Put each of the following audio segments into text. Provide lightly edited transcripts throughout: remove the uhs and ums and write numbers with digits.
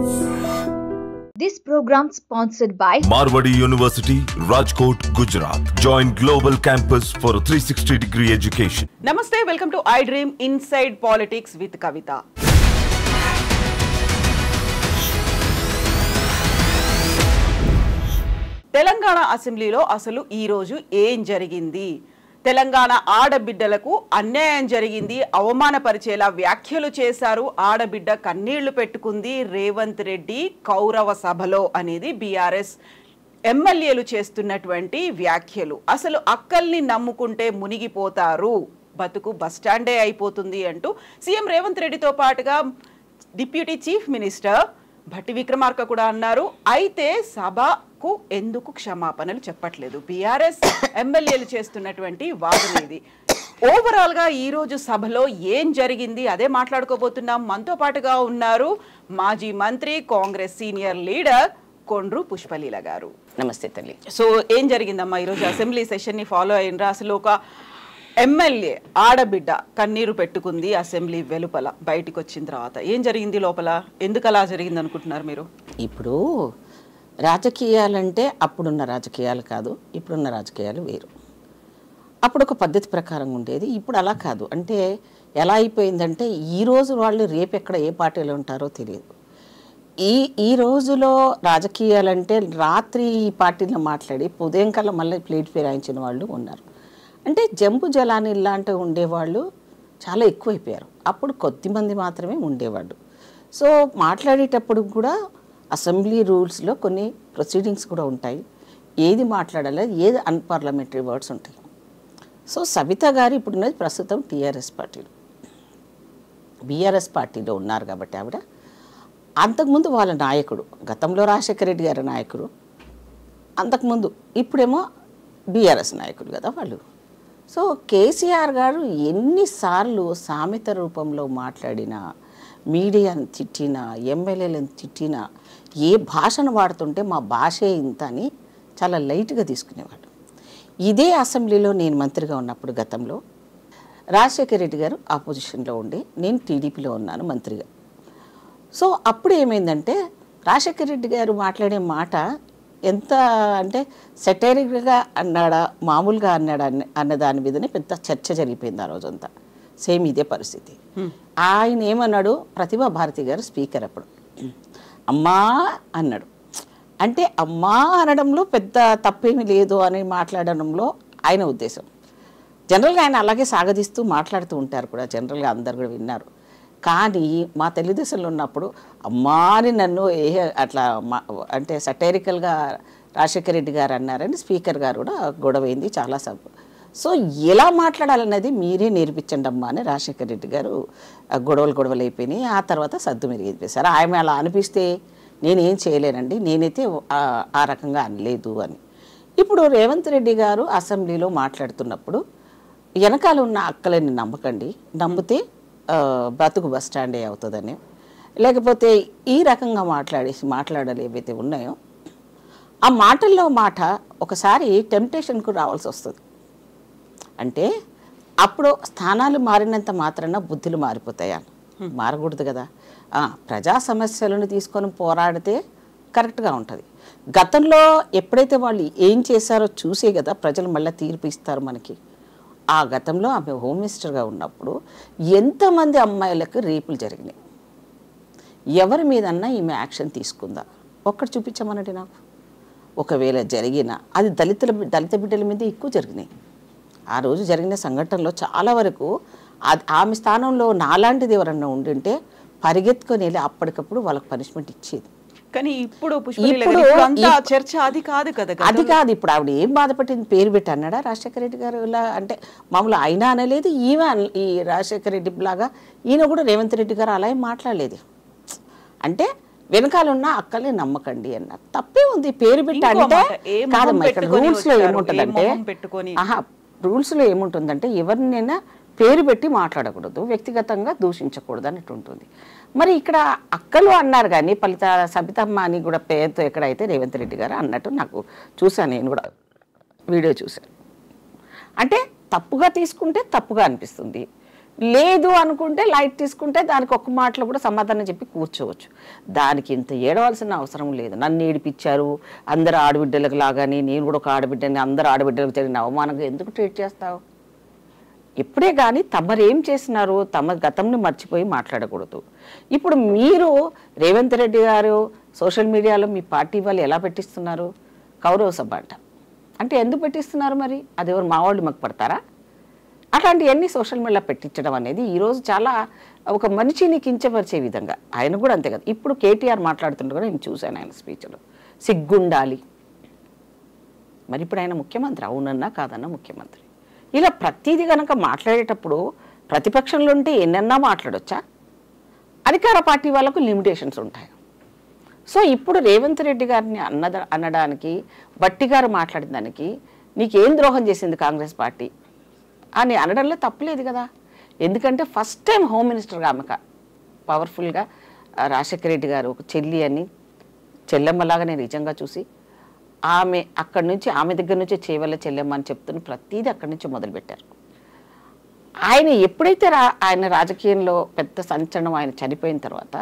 This program sponsored by Marwadi University, Rajkot, Gujarat. Join Global Campus for a 360-degree education. Namaste, welcome to iDream Inside Politics with Kavita. Telangana అసెంబ్లీలో అసలు ఈ రోజు ఏం జరిగింది? తెలంగాణ ఆడబిడ్డలకు అన్యాయం జరిగింది, అవమానపరిచేలా వ్యాఖ్యలు చేశారు, ఆడబిడ్డ కన్నీళ్లు పెట్టుకుంది రేవంత్ రెడ్డి కౌరవ సభలో అనేది బీఆర్ఎస్ ఎమ్మెల్యేలు చేస్తున్నటువంటి వ్యాఖ్యలు. అసలు అక్కల్ని నమ్ముకుంటే మునిగిపోతారు, బతుకు బస్టాండే అయిపోతుంది అంటూ సీఎం రేవంత్ రెడ్డితో పాటుగా deputy chief minister Bhatti Vikramarka కూడా అన్నారు. అయితే సభకు ఎందుకు క్షమాపణలు చెప్పట్లేదు? బీఆర్ఎస్ ఎమ్మెల్యేలు చేస్తున్నటువంటి వాదన ఇది. ఓవరాల్ గా ఈ రోజు సభలో ఏం జరిగింది అదే మాట్లాడుకోబోతున్నాం. మనతో పాటుగా ఉన్నారు మాజీ మంత్రి, కాంగ్రెస్ సీనియర్ లీడర్ కొండ్రు పుష్పలీల గారు. నమస్తే తల్లి. సో ఏం జరిగిందమ్మా ఈరోజు అసెంబ్లీ సెషన్ ని ఫాలో అయినరా? అసలు ఒక ఎమ్మెల్యే ఆడబిడ్డ కన్నీరు పెట్టుకుంది అసెంబ్లీ వెలుపల, బయటికి వచ్చిన తర్వాత ఏం జరిగింది లోపల? ఎందుకు అలా జరిగింది అనుకుంటున్నారు మీరు? ఇప్పుడు రాజకీయాలంటే అప్పుడున్న రాజకీయాలు కాదు, ఇప్పుడున్న రాజకీయాలు వేరు. అప్పుడు ఒక పద్ధతి ప్రకారం ఉండేది, ఇప్పుడు అలా కాదు. అంటే ఎలా అయిపోయిందంటే ఈరోజు వాళ్ళు రేపు ఎక్కడ ఏ పార్టీలో ఉంటారో తెలియదు. ఈ రోజులో రాజకీయాలంటే రాత్రి ఈ పార్టీలో మాట్లాడి ఉదయం కల్లా మళ్ళీ ప్లేట్ ఫిరాయించిన వాళ్ళు ఉన్నారు. అంటే జంబు జలాని ఇలాంటివి ఉండేవాళ్ళు చాలా ఎక్కువైపోయారు. అప్పుడు కొద్దిమంది మాత్రమే ఉండేవాళ్ళు. సో మాట్లాడేటప్పుడు కూడా అసెంబ్లీ రూల్స్లో కొన్ని ప్రొసీడింగ్స్ కూడా ఉంటాయి, ఏది మాట్లాడాలి, ఏది అన్పార్లమెంటరీ వర్డ్స్ ఉంటాయి. సో సవిత గారు ఇప్పుడున్నది ప్రస్తుతం టీఆర్ఎస్ పార్టీలో, బీఆర్ఎస్ పార్టీలో ఉన్నారు కాబట్టి ఆవిడ. అంతకుముందు వాళ్ళ నాయకుడు గతంలో రాజశేఖర రెడ్డి గారి నాయకుడు, అంతకుముందు ఇప్పుడేమో బీఆర్ఎస్ నాయకుడు కదా వాళ్ళు. సో కేసీఆర్ గారు ఎన్నిసార్లు సామెత రూపంలో మాట్లాడినా, మీడియాను తిట్టినా, ఎమ్మెల్యేలను తిట్టినా, ఏ భాషను వాడుతుంటే మా భాషే ఇంత అని చాలా లైట్గా తీసుకునేవాడు. ఇదే అసెంబ్లీలో నేను మంత్రిగా ఉన్నప్పుడు గతంలో రాజశేఖర రెడ్డి గారు ఆపోజిషన్లో ఉండి నేను టీడీపీలో ఉన్నాను మంత్రిగా. సో అప్పుడు ఏమైందంటే రాజశేఖర రెడ్డి గారు మాట్లాడే మాట ఎంత అంటే సెటైరిక్గా అన్నాడా, మామూలుగా అన్నాడా అన్న దాని మీదనే పెద్ద చర్చ జరిగిపోయింది ఆ రోజంతా. సేమ్ ఇదే పరిస్థితి. ఆయన ఏమన్నాడు, ప్రతిభా భారతి గారు స్పీకర్ అప్పుడు అమ్మా అన్నాడు. అంటే అమ్మా అనడంలో పెద్ద తప్పేమీ లేదు అని మాట్లాడడంలో ఆయన ఉద్దేశం. జనరల్గా ఆయన అలాగే సాగదీస్తూ మాట్లాడుతూ ఉంటారు కూడా, జనరల్గా అందరు కూడా విన్నారు. కానీ మా తెలుగుదేశంలో ఉన్నప్పుడు అమ్మా అని నన్ను అట్లా అంటే సటైరికల్గా రాజశేఖర రెడ్డి గారు అన్నారని స్పీకర్ గారు కూడా గొడవైంది చాలా సభ. సో ఎలా మాట్లాడాలన్నది మీరే నేర్పించండి అమ్మా అని రాజశేఖర రెడ్డి గారు గొడవలు అయిపోయినాయి. ఆ తర్వాత సద్దు మీరు చెప్పేశారు. ఆమె అలా అనిపిస్తే నేనేం చేయలేనండి, నేనైతే ఆ రకంగా అనలేదు అని. ఇప్పుడు రేవంత్ రెడ్డి గారు అసెంబ్లీలో మాట్లాడుతున్నప్పుడు వెనకాల ఉన్న అక్కలని నమ్మకండి, నమ్మితే బతుకు బస్ స్టాండే అవుతుందని, లేకపోతే ఈ రకంగా మాట్లాడాలి ఏవైతే ఉన్నాయో ఆ మాటల్లో మాట ఒకసారి టెంప్టేషన్కు రావాల్సి వస్తుంది. అంటే అప్పుడు స్థానాలు మారినంత మాత్రాన బుద్ధులు మారిపోతాయా? మారకూడదు కదా. ప్రజా సమస్యలను తీసుకొని పోరాడితే కరెక్ట్గా ఉంటుంది. గతంలో ఎప్పుడైతే వాళ్ళు ఏం చేశారో చూసే కదా ప్రజలు మళ్ళీ తీర్పు ఇస్తారు మనకి. ఆ గతంలో ఆమె హోమ్ మినిస్టర్గా ఉన్నప్పుడు ఎంతమంది అమ్మాయిలకు రేపులు జరిగినాయి, ఎవరి మీదన్నా ఈమె యాక్షన్ తీసుకుందా? ఒక్కటి చూపించమనండి నాకు. ఒకవేళ జరిగినా అది దళిత బిడ్డల మీద ఎక్కువ జరిగినాయి. ఆ రోజు జరిగిన సంఘటనలో చాలా వరకు ఆమె స్థానంలో నాలాంటిది ఎవరన్నా ఉండింటే పరిగెత్తుకొని వెళ్ళి అప్పటికప్పుడు వాళ్ళకి పనిష్మెంట్ ఇచ్చేది. కానీ ఇప్పుడు చర్చ అది కాదు కదా, అది కాదు. ఇప్పుడు ఆవిడ ఏం బాధపట్టింది, పేరు పెట్టి అన్నాడా రాజశేఖర రెడ్డి గారు ఇలా? అంటే మామూలు అయినా అనలేదు, ఈమె ఈ రాజశేఖర రెడ్డి లాగా ఈయన కూడా రేవంత్ రెడ్డి గారు అలా ఏం మాట్లాడలేదు. అంటే వెనకాల ఉన్న అక్కల్ని నమ్మకండి అన్నారు. తప్పే ఉంది పేరు పెట్టి అంటే కాదమ్మా. ఇక్కడ రూల్స్లో ఏముంటుందంటే రూల్స్లో ఏముంటుందంటే ఎవరినైనా పేరు పెట్టి మాట్లాడకూడదు, వ్యక్తిగతంగా దూషించకూడదు అన్నట్టు ఉంటుంది. మరి ఇక్కడ అక్కలు అన్నారు కానీ సబితమ్మ అని కూడా పేరుతో ఎక్కడైతే రేవంత్ రెడ్డి గారు అన్నట్టు నాకు చూశాను, నేను కూడా వీడియో చూశాను. అంటే తప్పుగా తీసుకుంటే తప్పుగా అనిపిస్తుంది, లేదు అనుకుంటే లైట్ తీసుకుంటే దానికి ఒక్క మాటలో కూడా సమాధానం చెప్పి కూర్చోవచ్చు. దానికి ఇంత ఏడవలసిన అవసరం లేదు. నన్ను ఏడిపించారు అందరు ఆడబిడ్డలకు లాగానే, నేను కూడా ఒక ఆడబిడ్డని, అందరు ఆడబిడ్డలకు జరిగిన అవమానంగా ఎందుకు ట్రీట్ చేస్తావు? ఇప్పుడే కానీ తమరేం చేసినారు, తమ గతంని మర్చిపోయి మాట్లాడకూడదు. ఇప్పుడు మీరు రేవంత్ రెడ్డి గారు సోషల్ మీడియాలో మీ పార్టీ వాళ్ళు ఎలా పెట్టిస్తున్నారు? కౌరవ సభ అంట. అంటే ఎందుకు పెట్టిస్తున్నారు మరి? అది ఎవరు మా వాళ్ళు మాకు పడతారా? అట్లాంటివన్నీ సోషల్ మీడియా పెట్టించడం అనేది ఈరోజు చాలా ఒక మనిషిని కించపరిచే విధంగా. ఆయన కూడా అంతే కదా. ఇప్పుడు కేటీఆర్ మాట్లాడుతుంటే కూడా నేను చూశాను ఆయన స్పీచ్లో, సిగ్గుండాలి. మరి ఇప్పుడు ఆయన ముఖ్యమంత్రి, అవునన్నా కాదన్నా ముఖ్యమంత్రి. ఇలా ప్రతిదీ కనుక మాట్లాడేటప్పుడు ప్రతిపక్షంలో ఉంటే ఎన్నన్నా మాట్లాడొచ్చా? అధికార పార్టీ వాళ్ళకు లిమిటేషన్స్ ఉంటాయి. సో ఇప్పుడు రేవంత్ రెడ్డి గారిని అనడానికి, బట్టి గారు మాట్లాడిన దానికి నీకేం ద్రోహం చేసింది కాంగ్రెస్ పార్టీ అని అనడంలో తప్పులేదు కదా. ఎందుకంటే ఫస్ట్ టైం హోమ్ మినిస్టర్గా ఆమెక పవర్ఫుల్గా రాజశేఖర రెడ్డి గారు ఒక చెల్లి అని చెల్లెమ్మలాగా నేను నిజంగా చూసి ఆమె అక్కడి నుంచి, ఆమె దగ్గర నుంచి చేవల్ల చెల్లెమ్మ అని చెప్తున్న ప్రతిదీ అక్కడి నుంచి మొదలుపెట్టారు. ఆయన ఎప్పుడైతే ఆయన రాజకీయంలో పెద్ద సంచలనం, ఆయన చనిపోయిన తర్వాత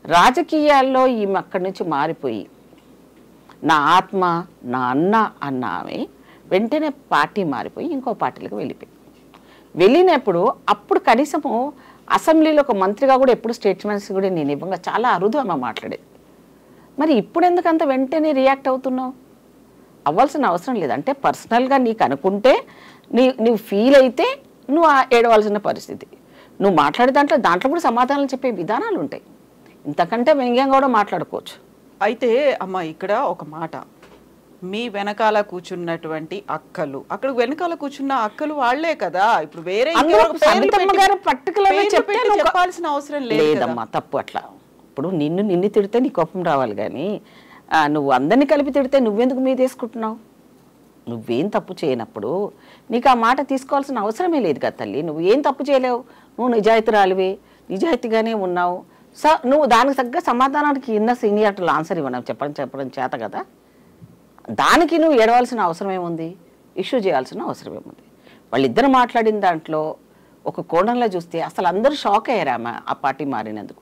రాజకీయాల్లో ఈమె అక్కడి నుంచి మారిపోయి నా ఆత్మ నా అన్న అన్న ఆమె వెంటనే పార్టీ మారిపోయి ఇంకో పార్టీలకు వెళ్ళినప్పుడు అప్పుడు కనీసము అసెంబ్లీలో ఒక మంత్రిగా కూడా ఎప్పుడు స్టేట్మెంట్స్ కూడా నేను ఇవ్వంగా చాలా అరుదు ఆమె మాట్లాడేది. మరి ఇప్పుడు ఎందుకంత వెంటనే రియాక్ట్ అవుతున్నావు? అవ్వాల్సిన అవసరం లేదు. అంటే పర్సనల్గా నీకు అనుకుంటే నువ్వు ఫీల్ అయితే నువ్వు ఏడవలసిన పరిస్థితి. నువ్వు మాట్లాడే దాంట్లో కూడా సమాధానాలు చెప్పే విధానాలు ఉంటాయి. ఇంతకంటే వ్యంగ్యంగా కూడా మాట్లాడుకోవచ్చు. అయితే అమ్మ ఇక్కడ ఒక మాట, మీ వెనకాల కూర్చున్నటువంటి అక్కలు, అక్కడ వెనకాల కూర్చున్న అక్కలు వాళ్లే కదా. ఇప్పుడు వేరే చెప్పాల్సిన అవసరం లేదమ్మా. తప్పు అట్లా. ఇప్పుడు నిన్ను తిడితే నీ కోపం రావాలి కానీ నువ్వు అందరినీ కలిపి తిడితే నువ్వెందుకు మీద తీసుకుంటున్నావు? నువ్వేం తప్పు చేయనప్పుడు నీకు ఆ మాట తీసుకోవాల్సిన అవసరమే లేదు కదా తల్లి. నువ్వు ఏం తప్పు చేయలేవు, నువ్వు నిజాయితీరాలివే, నిజాయితీగానే ఉన్నావు. నువ్వు దానికి తగ్గ సమాధానానికి సీనియర్లు ఆన్సర్ ఇవ్వను చెప్పడం చేత కదా. దానికి నువ్వు ఏడవలసిన అవసరం ఏముంది, ఇష్యూ చేయాల్సిన అవసరం ఏముంది? వాళ్ళిద్దరు మాట్లాడిన దాంట్లో ఒక కోణంలో చూస్తే అసలు అందరూ షాక్ అయ్యారామా ఆ పార్టీ మారినందుకు.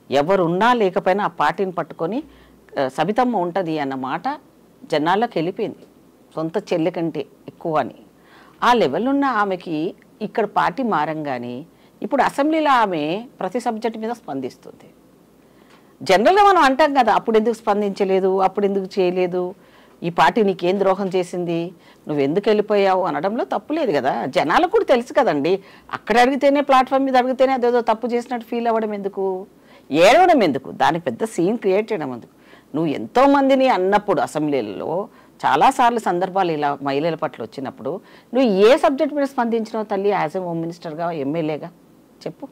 ఎవరున్నా లేకపోయినా ఆ పార్టీని పట్టుకొని సబితమ్మ ఉంటుంది అన్న మాట జనాల్లోకి వెళ్ళిపోయింది, సొంత చెల్లి కంటే ఎక్కువ అని. ఆ లెవెల్ ఉన్న ఆమెకి ఇక్కడ పార్టీ మారంగానే ఇప్పుడు అసెంబ్లీలో ఆమె ప్రతి సబ్జెక్ట్ మీద స్పందిస్తుంది. జనరల్గా మనం అంటాం కదా, అప్పుడు ఎందుకు స్పందించలేదు, అప్పుడు ఎందుకు చేయలేదు, ఈ పార్టీ నీకేం ద్రోహం చేసింది, నువ్వు ఎందుకు వెళ్ళిపోయావు అనడంలో తప్పు లేదు కదా. జనాలకు కూడా తెలుసు కదండి. అక్కడ అడిగితేనే, ప్లాట్ఫామ్ మీద అడిగితేనే అదేదో తప్పు చేసినట్టు ఫీల్ అవ్వడం ఎందుకు, ఏడవడం ఎందుకు, దానికి పెద్ద సీన్ క్రియేట్ చేయడం ఎందుకు? నువ్వు ఎంతోమందిని అన్నప్పుడు అసెంబ్లీలలో చాలాసార్లు సందర్భాలు ఇలా మహిళల పట్ల వచ్చినప్పుడు నువ్వు ఏ సబ్జెక్ట్ మీద స్పందించినావు తల్లి? యాజ్ ఏ హోమ్ మినిస్టర్గా, ఎమ్మెల్యేగా చెప్పు.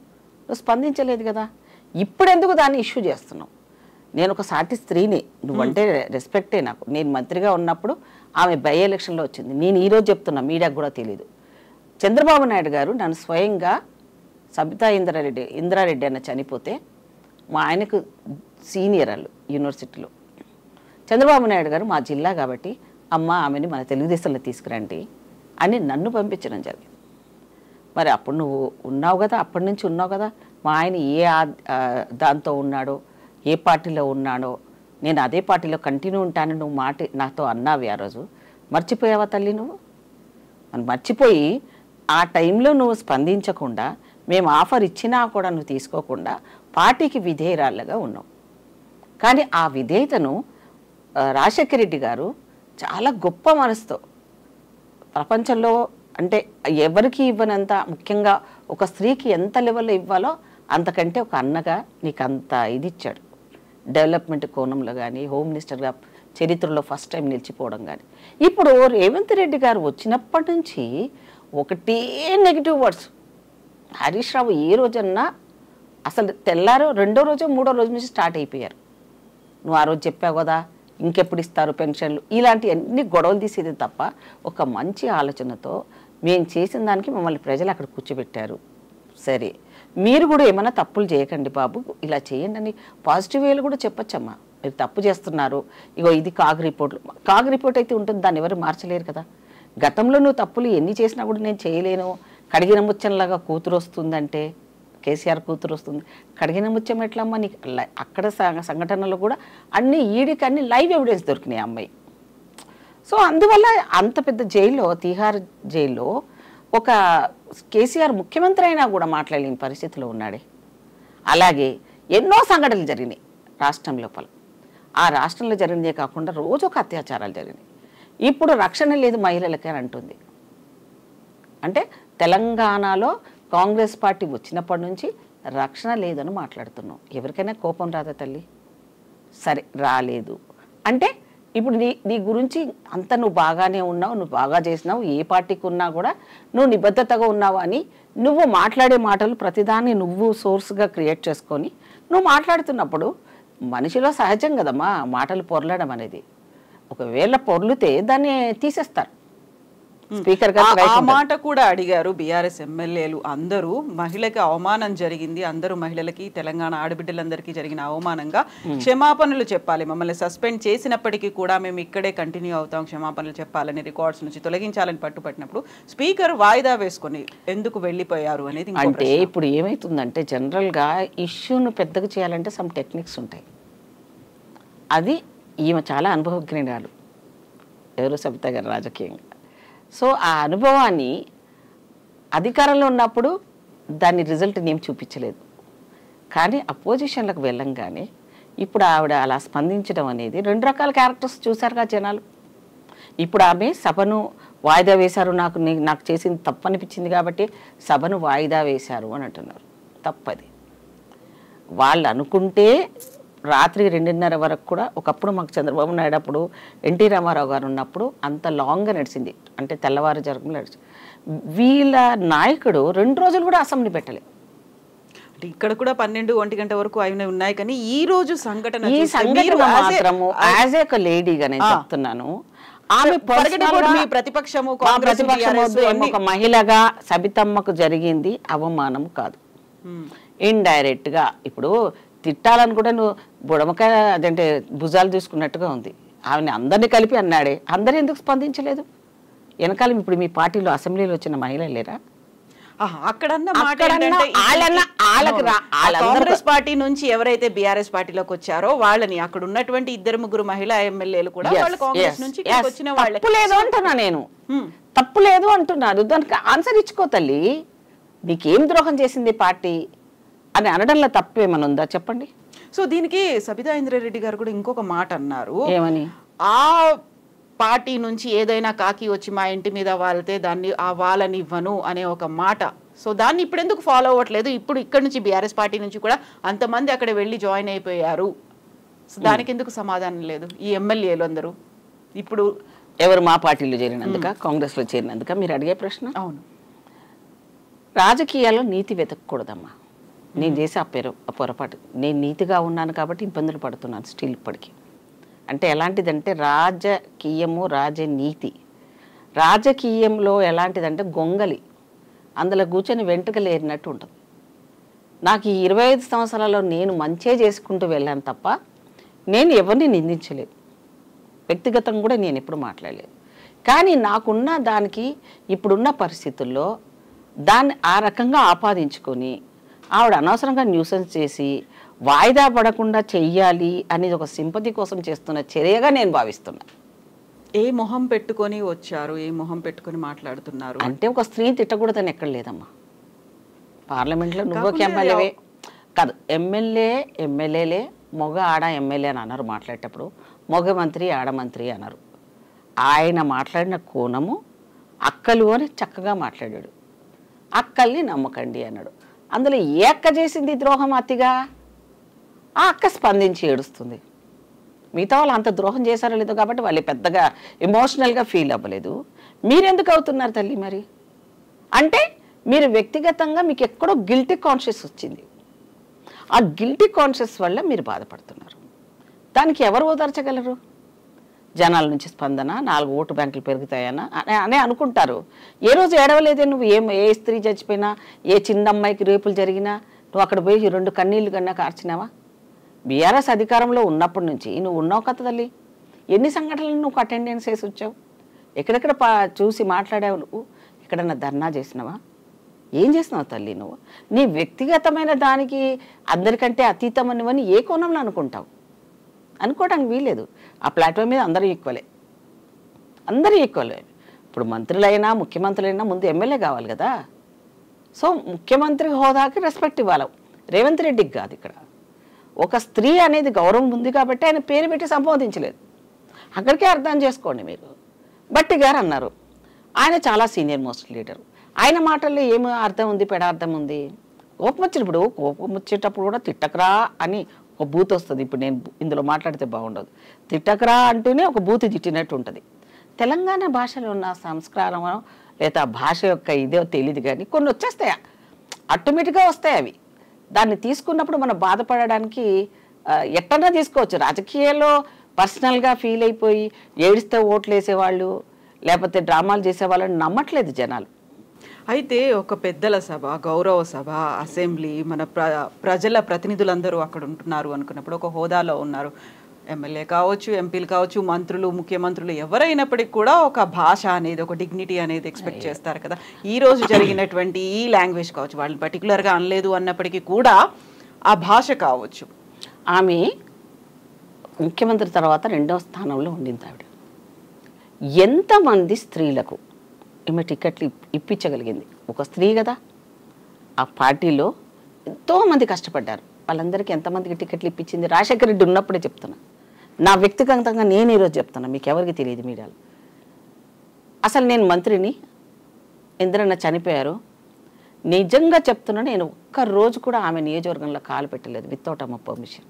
నువ్వు స్పందించలేదు కదా. ఇప్పుడు ఎందుకు దాన్ని ఇష్యూ చేస్తున్నావు? నేను ఒక సాటి స్త్రీని, నువ్వంటే రెస్పెక్టే నాకు. నేను మంత్రిగా ఉన్నప్పుడు ఆమె బై ఎలక్షన్లో వచ్చింది. నేను ఈరోజు చెప్తున్నా, మీడియాకు కూడా తెలియదు. చంద్రబాబు నాయుడు గారు నన్ను స్వయంగా సబితా ఇంద్రారెడ్డి అన్న చనిపోతే మా ఆయనకు సీనియర్ వాళ్ళు యూనివర్సిటీలో, చంద్రబాబు నాయుడు గారు మా జిల్లా కాబట్టి అమ్మ ఆమెని మన తెలుగుదేశంలో తీసుకురండి అని నన్ను పంపించడం జరిగింది. మరి అప్పుడు నువ్వు ఉన్నావు కదా, అప్పటి నుంచి ఉన్నావు కదా. మా ఆయన ఏ దాంతో ఉన్నాడో, ఏ పార్టీలో ఉన్నాడో, నేను అదే పార్టీలో కంటిన్యూ ఉంటాను నువ్వు నాతో అన్నావి ఆ రోజు. మర్చిపోయావా తల్లి నువ్వు? మనం మర్చిపోయి ఆ టైంలో నువ్వు స్పందించకుండా, మేము ఆఫర్ ఇచ్చినా కూడా నువ్వు తీసుకోకుండా పార్టీకి విధేయరాళ్ళగా ఉన్నావు. కానీ ఆ విధేయతను రాజశేఖర రెడ్డి గారు చాలా గొప్ప మనసుతో, ప్రపంచంలో అంటే ఎవరికి ఇవ్వనంత, ముఖ్యంగా ఒక స్త్రీకి ఎంత లెవెల్లో ఇవ్వాలో అంతకంటే ఒక అన్నగా నీకు అంత ఇది ఇచ్చాడు. డెవలప్మెంట్ కోణంలో కానీ, హోమ్ మినిస్టర్గా చరిత్రలో ఫస్ట్ టైం నిలిచిపోవడం కానీ. ఇప్పుడు రేవంత్ రెడ్డి గారు వచ్చినప్పటి నుంచి ఒకటే నెగిటివ్ వర్డ్స్. హరీష్ రావు ఏ రోజన్నా అసలు తెల్లారో రెండో రోజో మూడో రోజు నుంచి స్టార్ట్ అయిపోయారు. నువ్వు ఆ రోజు చెప్పావు కదా ఇంకెప్పుడు ఇస్తారు పెన్షన్లు, ఇలాంటివన్నీ గొడవలు తీసేది తప్ప ఒక మంచి ఆలోచనతో మేము చేసిన దానికి మమ్మల్ని ప్రజలు అక్కడ కూర్చోబెట్టారు. సరే, మీరు కూడా ఏమైనా తప్పులు చేయకండి బాబు, ఇలా చేయండి అని పాజిటివ్ వేలు కూడా చెప్పొచ్చమ్మా. మీరు తప్పు చేస్తున్నారు, ఇగో ఇది కాగ్ రిపోర్ట్ అయితే ఉంటుంది, దాన్ని ఎవరు మార్చలేరు కదా. గతంలో నువ్వు తప్పులు ఎన్ని చేసినా కూడా నేను చేయలేను, కడిగిన ముచ్చంలాగా కూతురు వస్తుందంటే కేసీఆర్ కూతురు వస్తుంది, కడిగిన ముత్యం ఎట్లమ్మా నీకు? అక్కడ సంఘటనలో కూడా అన్ని ఈడికి అన్ని లైవ్ ఎవిడెన్స్ దొరికినాయి అమ్మాయి. సో అందువల్ల అంత పెద్ద జైల్లో, తీహార్ జైల్లో ఒక కేసీఆర్ ముఖ్యమంత్రి అయినా కూడా మాట్లాడలేని పరిస్థితిలో ఉన్నాడే. అలాగే ఎన్నో సంఘటనలు జరిగినాయి రాష్ట్రం లోపల. ఆ రాష్ట్రంలో జరిగినదే కాకుండా రోజు ఒక అత్యాచారాలు జరిగినాయి. ఇప్పుడు రక్షణ లేదు మహిళలకి అని అంటుంది. అంటే తెలంగాణలో కాంగ్రెస్ పార్టీ వచ్చినప్పటి నుంచి రక్షణ లేదని మాట్లాడుతున్నాం. ఎవరికైనా కోపం రాదా తల్లి? సరే రాలేదు అంటే ఇప్పుడు నీ గురించి అంత నువ్వు బాగానే ఉన్నావు, నువ్వు బాగా చేసినావు, ఏ పార్టీకి ఉన్నా కూడా నువ్వు నిబద్ధతగా ఉన్నావు అని నువ్వు మాట్లాడే మాటలు ప్రతిదాన్ని నువ్వు సోర్స్గా క్రియేట్ చేసుకొని నువ్వు మాట్లాడుతున్నప్పుడు మనిషిలో సహజం కదమ్మా మాటలు పొరలడం అనేది. ఒకవేళ పొర్లితే దాన్ని తీసేస్తారు. స్పీకర్ గారు ఆ మాట కూడా అడిగారు బీఆర్ఎస్ ఎమ్మెల్యేలు. అందరూ మహిళకి అవమానం జరిగింది, అందరూ మహిళలకి, తెలంగాణ ఆడబిడ్డలందరికీ జరిగిన అవమానంగా క్షమాపణలు చెప్పాలి, మమ్మల్ని సస్పెండ్ చేసినప్పటికీ కూడా మేము ఇక్కడే కంటిన్యూ అవుతాం, క్షమాపణలు చెప్పాలని, రికార్డ్స్ నుంచి తొలగించాలని పట్టుపట్టినప్పుడు స్పీకర్ వాయిదా వేసుకొని ఎందుకు వెళ్ళిపోయారు అనేది. అంటే ఇప్పుడు ఏమైతుందంటే జనరల్గా ఇష్యూను పెద్దగా చేయాలంటే సమ్ టెక్నిక్స్ ఉంటాయి. అది ఈమె చాలా అనుభవజ్ఞురాలు, ఎవరు సబితా గారు రాజకీయంగా. సో ఆ అనుభవాన్ని అధికారంలో ఉన్నప్పుడు దాని రిజల్ట్ ఏం చూపించలేదు. కానీ అపోజిషన్లకు వెళ్ళంగానే ఇప్పుడు ఆవిడ అలా స్పందించడం అనేది, రెండు రకాల క్యారెక్టర్స్ చూశారుగా జనాలు. ఇప్పుడు ఆమె సభను వాయిదా వేశారు, నాకు చేసింది తప్పు అనిపించింది కాబట్టి సభను వాయిదా వేశారు అని అంటున్నారు. తప్పది. వాళ్ళు అనుకుంటే రాత్రి 2:30 వరకు కూడా, ఒకప్పుడు మాకు చంద్రబాబు నాయుడు అప్పుడు ఎన్టీ రామారావు గారు ఉన్నప్పుడు అంత లాంగ్గా నడిచింది, అంటే తెల్లవారు జరుగులు నడిచింది. వీళ్ళ నాయకుడు 2 రోజులు కూడా అసెంబ్లీ పెట్టలే. ఇక్కడ కూడా 12-1 గంట వరకు అయినా ఉన్నాయి. కానీ ఈ రోజు సంఘటన, ఈ సంఘటన మాత్రము యాజ్ ఏ లేడీగా నేను చెప్తున్నాను, ఆమె ప్రతిపక్షము ఒక మహిళగా సబితమ్మకు జరిగింది అవమానం కాదు, ఇండైరెక్ట్ గా. ఇప్పుడు తిట్టాలని కూడా నువ్వు బుడమకాయ అదంటే భుజాలు తీసుకున్నట్టుగా ఉంది. ఆమెని అందరినీ కలిపి అన్నాడే, అందరూ ఎందుకు స్పందించలేదు? వెనకాల ఇప్పుడు మీ పార్టీలో అసెంబ్లీలో వచ్చిన మహిళలు లేరా? కాంగ్రెస్ పార్టీ నుంచి ఎవరైతే బీఆర్ఎస్ పార్టీలోకి వచ్చారో వాళ్ళని, అక్కడ ఉన్నటువంటి 2-3 మహిళా ఎమ్మెల్యేలు కూడా కాంగ్రెస్ నుంచి వచ్చిన వాళ్ళే. తప్పు లేదు అంటున్నా నేను, తప్పు లేదు అంటున్నారు. దానికి ఆన్సర్ ఇచ్చుకో తల్లి. నీకేం ద్రోహం చేసింది పార్టీ అని అనడంలో తప్పేమని ఉందా చెప్పండి. సో దీనికి సబితా ఇంద్రారెడ్డి గారు కూడా ఇంకొక మాట అన్నారు. ఏమని? ఆ పార్టీ నుంచి ఏదైనా కాకి వచ్చి మా ఇంటి మీద వాళ్తే దాన్ని ఆ వాళ్ళని ఇవ్వను అనే ఒక మాట. సో దాన్ని ఇప్పుడు ఎందుకు ఫాలో అవ్వట్లేదు? ఇప్పుడు ఇక్కడ నుంచి బీఆర్ఎస్ పార్టీ నుంచి కూడా అంతమంది అక్కడ వెళ్ళి జాయిన్ అయిపోయారు. సో దానికి ఎందుకు సమాధానం లేదు ఈ ఎమ్మెల్యేలు అందరూ? ఇప్పుడు ఎవరు మా పార్టీలో చేరినందుక, కాంగ్రెస్లో చేరినందుక మీరు అడిగే ప్రశ్న? అవును. రాజకీయాల్లో నీతి వెతకూడదమ్మా. నేను చేసే ఆ పొరపాటు. నేను నీతిగా ఉన్నాను కాబట్టి ఇబ్బందులు పడుతున్నాను స్టిల్ ఇప్పటికీ. అంటే ఎలాంటిదంటే రాజకీయము, రాజనీతి. రాజకీయంలో ఎలాంటిదంటే గొంగలి, అందులో కూర్చొని వెంట్రుకలు ఏరినట్టు ఉంటుంది. నాకు ఈ 25 సంవత్సరాల్లో నేను మంచే చేసుకుంటూ వెళ్ళాను తప్ప నేను ఎవరిని నిందించలేదు, వ్యక్తిగతంగా కూడా నేను ఎప్పుడు మాట్లాడలేదు. కానీ నాకున్న దానికి ఇప్పుడున్న పరిస్థితుల్లో దాన్ని ఆ రకంగా ఆపాదించుకొని ఆవిడ అనవసరంగా న్యూసెన్స్ చేసి వాయిదా పడకుండా చెయ్యాలి అనేది ఒక సింపతి కోసం చేస్తున్న చర్యగా నేను భావిస్తున్నా. ఏ మొహం పెట్టుకొని వచ్చారు, ఏ మొహం పెట్టుకొని మాట్లాడుతున్నారు అంటే ఒక స్త్రీని తిట్టకూడదని ఎక్కడ లేదమ్మా. పార్లమెంట్లో నువ్వు ఎమ్మెల్యేవే కాదు, ఎమ్మెల్యేలే మగ ఆడ ఎమ్మెల్యే అని అన్నారు మాట్లాడేటప్పుడు, మగ మంత్రి ఆడ మంత్రి అన్నారు. ఆయన మాట్లాడిన కోణము అక్కలు అని చక్కగా మాట్లాడాడు. అక్కల్ని నమ్మకండి అన్నాడు. అందులో ఏ అక్క చేసింది ద్రోహం అతిగా? ఆ అక్క స్పందించి ఏడుస్తుంది. మిగతా వాళ్ళు అంత ద్రోహం చేశారో లేదో కాబట్టి వాళ్ళు పెద్దగా ఎమోషనల్గా ఫీల్ అవ్వలేదు. మీరెందుకు అవుతున్నారు తల్లి మరి? అంటే మీరు వ్యక్తిగతంగా మీకు ఎక్కడో గిల్టీ కాన్షియస్ వచ్చింది. ఆ గిల్టీ కాన్షియస్ వల్ల మీరు బాధపడుతున్నారు. దానికి ఎవరు ఓదార్చగలరు? జనాల నుంచి స్పందన, 4 ఓటు బ్యాంకులు పెరుగుతాయనా అనే అనుకుంటారు. ఏ రోజు ఏడవలేదే నువ్వు? ఏ స్త్రీ చచ్చిపోయినా, ఏ చిన్న అమ్మాయికి రేపులు జరిగినా నువ్వు అక్కడ పోయి 2 కన్నీళ్లు కన్నా కార్చినావా? బీఆర్ఎస్ అధికారంలో ఉన్నప్పటి నుంచి నువ్వు ఉన్నావు కదా తల్లి. ఎన్ని సంఘటనలు నువ్వు అటెండెన్స్ వేసి వచ్చావు? ఎక్కడెక్కడ చూసి మాట్లాడావు? నువ్వు ఎక్కడన్నా ధర్నా చేసినావా? ఏం చేస్తున్నావు తల్లి నువ్వు? నీ వ్యక్తిగతమైన దానికి అందరికంటే అతీతమనివని ఏ కోణంలో అనుకుంటావు? అనుకోవడానికి వీలేదు. ఆ ప్లాట్ఫామ్ మీద అందరూ ఈక్వలే, అందరూ ఈక్వలే. ఇప్పుడు మంత్రులైనా ముఖ్యమంత్రులైనా ముందు ఎమ్మెల్యే కావాలి కదా. సో ముఖ్యమంత్రి హోదాకి రెస్పెక్ట్ ఇవ్వాలి, రేవంత్ రెడ్డికి కాదు. ఇక్కడ ఒక స్త్రీ అనేది గౌరవం ఉంది కాబట్టి ఆయన పేరు పెట్టి సంబోధించలేదు. అక్కడికే అర్థం చేసుకోండి మీరు. భట్టి గారు అన్నారు, ఆయన చాలా సీనియర్ మోస్ట్ లీడర్. ఆయన మాటల్లో ఏమి అర్థం ఉంది, పెడార్థం ఉంది? కోపం వచ్చినప్పుడు, కోపం వచ్చేటప్పుడు కూడా తిట్టకరా అని ఒక బూత్ వస్తుంది. ఇప్పుడు నేను ఇందులో మాట్లాడితే బాగుండదు. తిట్టకరా అంటూనే ఒక బూత్ తిట్టినట్టు ఉంటుంది. తెలంగాణ భాషలో ఉన్న సంస్కారం లేదా భాష యొక్క ఇదే తెలియదు, కానీ కొన్ని వచ్చేస్తాయి, ఆటోమేటిక్గా వస్తాయి అవి. దాన్ని తీసుకున్నప్పుడు మనం బాధపడడానికి ఎట్టన్నా తీసుకోవచ్చు. రాజకీయాల్లో పర్సనల్గా ఫీల్ అయిపోయి ఏడిస్తే ఓట్లు వేసేవాళ్ళు లేకపోతే డ్రామాలు చేసేవాళ్ళని నమ్మట్లేదు జనాలు. అయితే ఒక పెద్దల సభ, గౌరవ సభ, అసెంబ్లీ, మన ప్రజల ప్రతినిధులందరూ అక్కడ ఉంటున్నారు అనుకున్నప్పుడు ఒక హోదాలో ఉన్నారు. ఎమ్మెల్యే కావచ్చు, ఎంపీలు కావచ్చు, మంత్రులు, ముఖ్యమంత్రులు ఎవరైనప్పటికీ కూడా ఒక భాష అనేది, ఒక డిగ్నిటీ అనేది ఎక్స్పెక్ట్ చేస్తారు కదా. ఈ రోజు జరిగినటువంటి ఈ లాంగ్వేజ్ కావచ్చు, వాళ్ళని పర్టికులర్గా అనలేదు అన్నప్పటికీ కూడా ఆ భాష కావచ్చు. ఆమె ముఖ్యమంత్రి తర్వాత 2వ స్థానంలో ఉండింది ఆవిడ. ఎంతమంది స్త్రీలకు ఈమె టికెట్లు ఇప్పించగలిగింది? ఒక స్త్రీ కదా. ఆ పార్టీలో ఎంతోమంది కష్టపడ్డారు, వాళ్ళందరికీ ఎంతమందికి టికెట్లు ఇప్పించింది? రాజశేఖర రెడ్డి ఉన్నప్పుడే చెప్తున్నా, నా వ్యక్తిగతంగా నేను ఈరోజు చెప్తున్నా, మీకు ఎవరికి తెలియదు మీడియాలో. అసలు నేను మంత్రిని, ఇంద్రన్న చనిపోయారు, నిజంగా చెప్తున్నా, నేను ఒక్కరోజు కూడా ఆమె నియోజకవర్గంలో కాలు పెట్టలేదు వితౌట్ అమ్మ పర్మిషన్.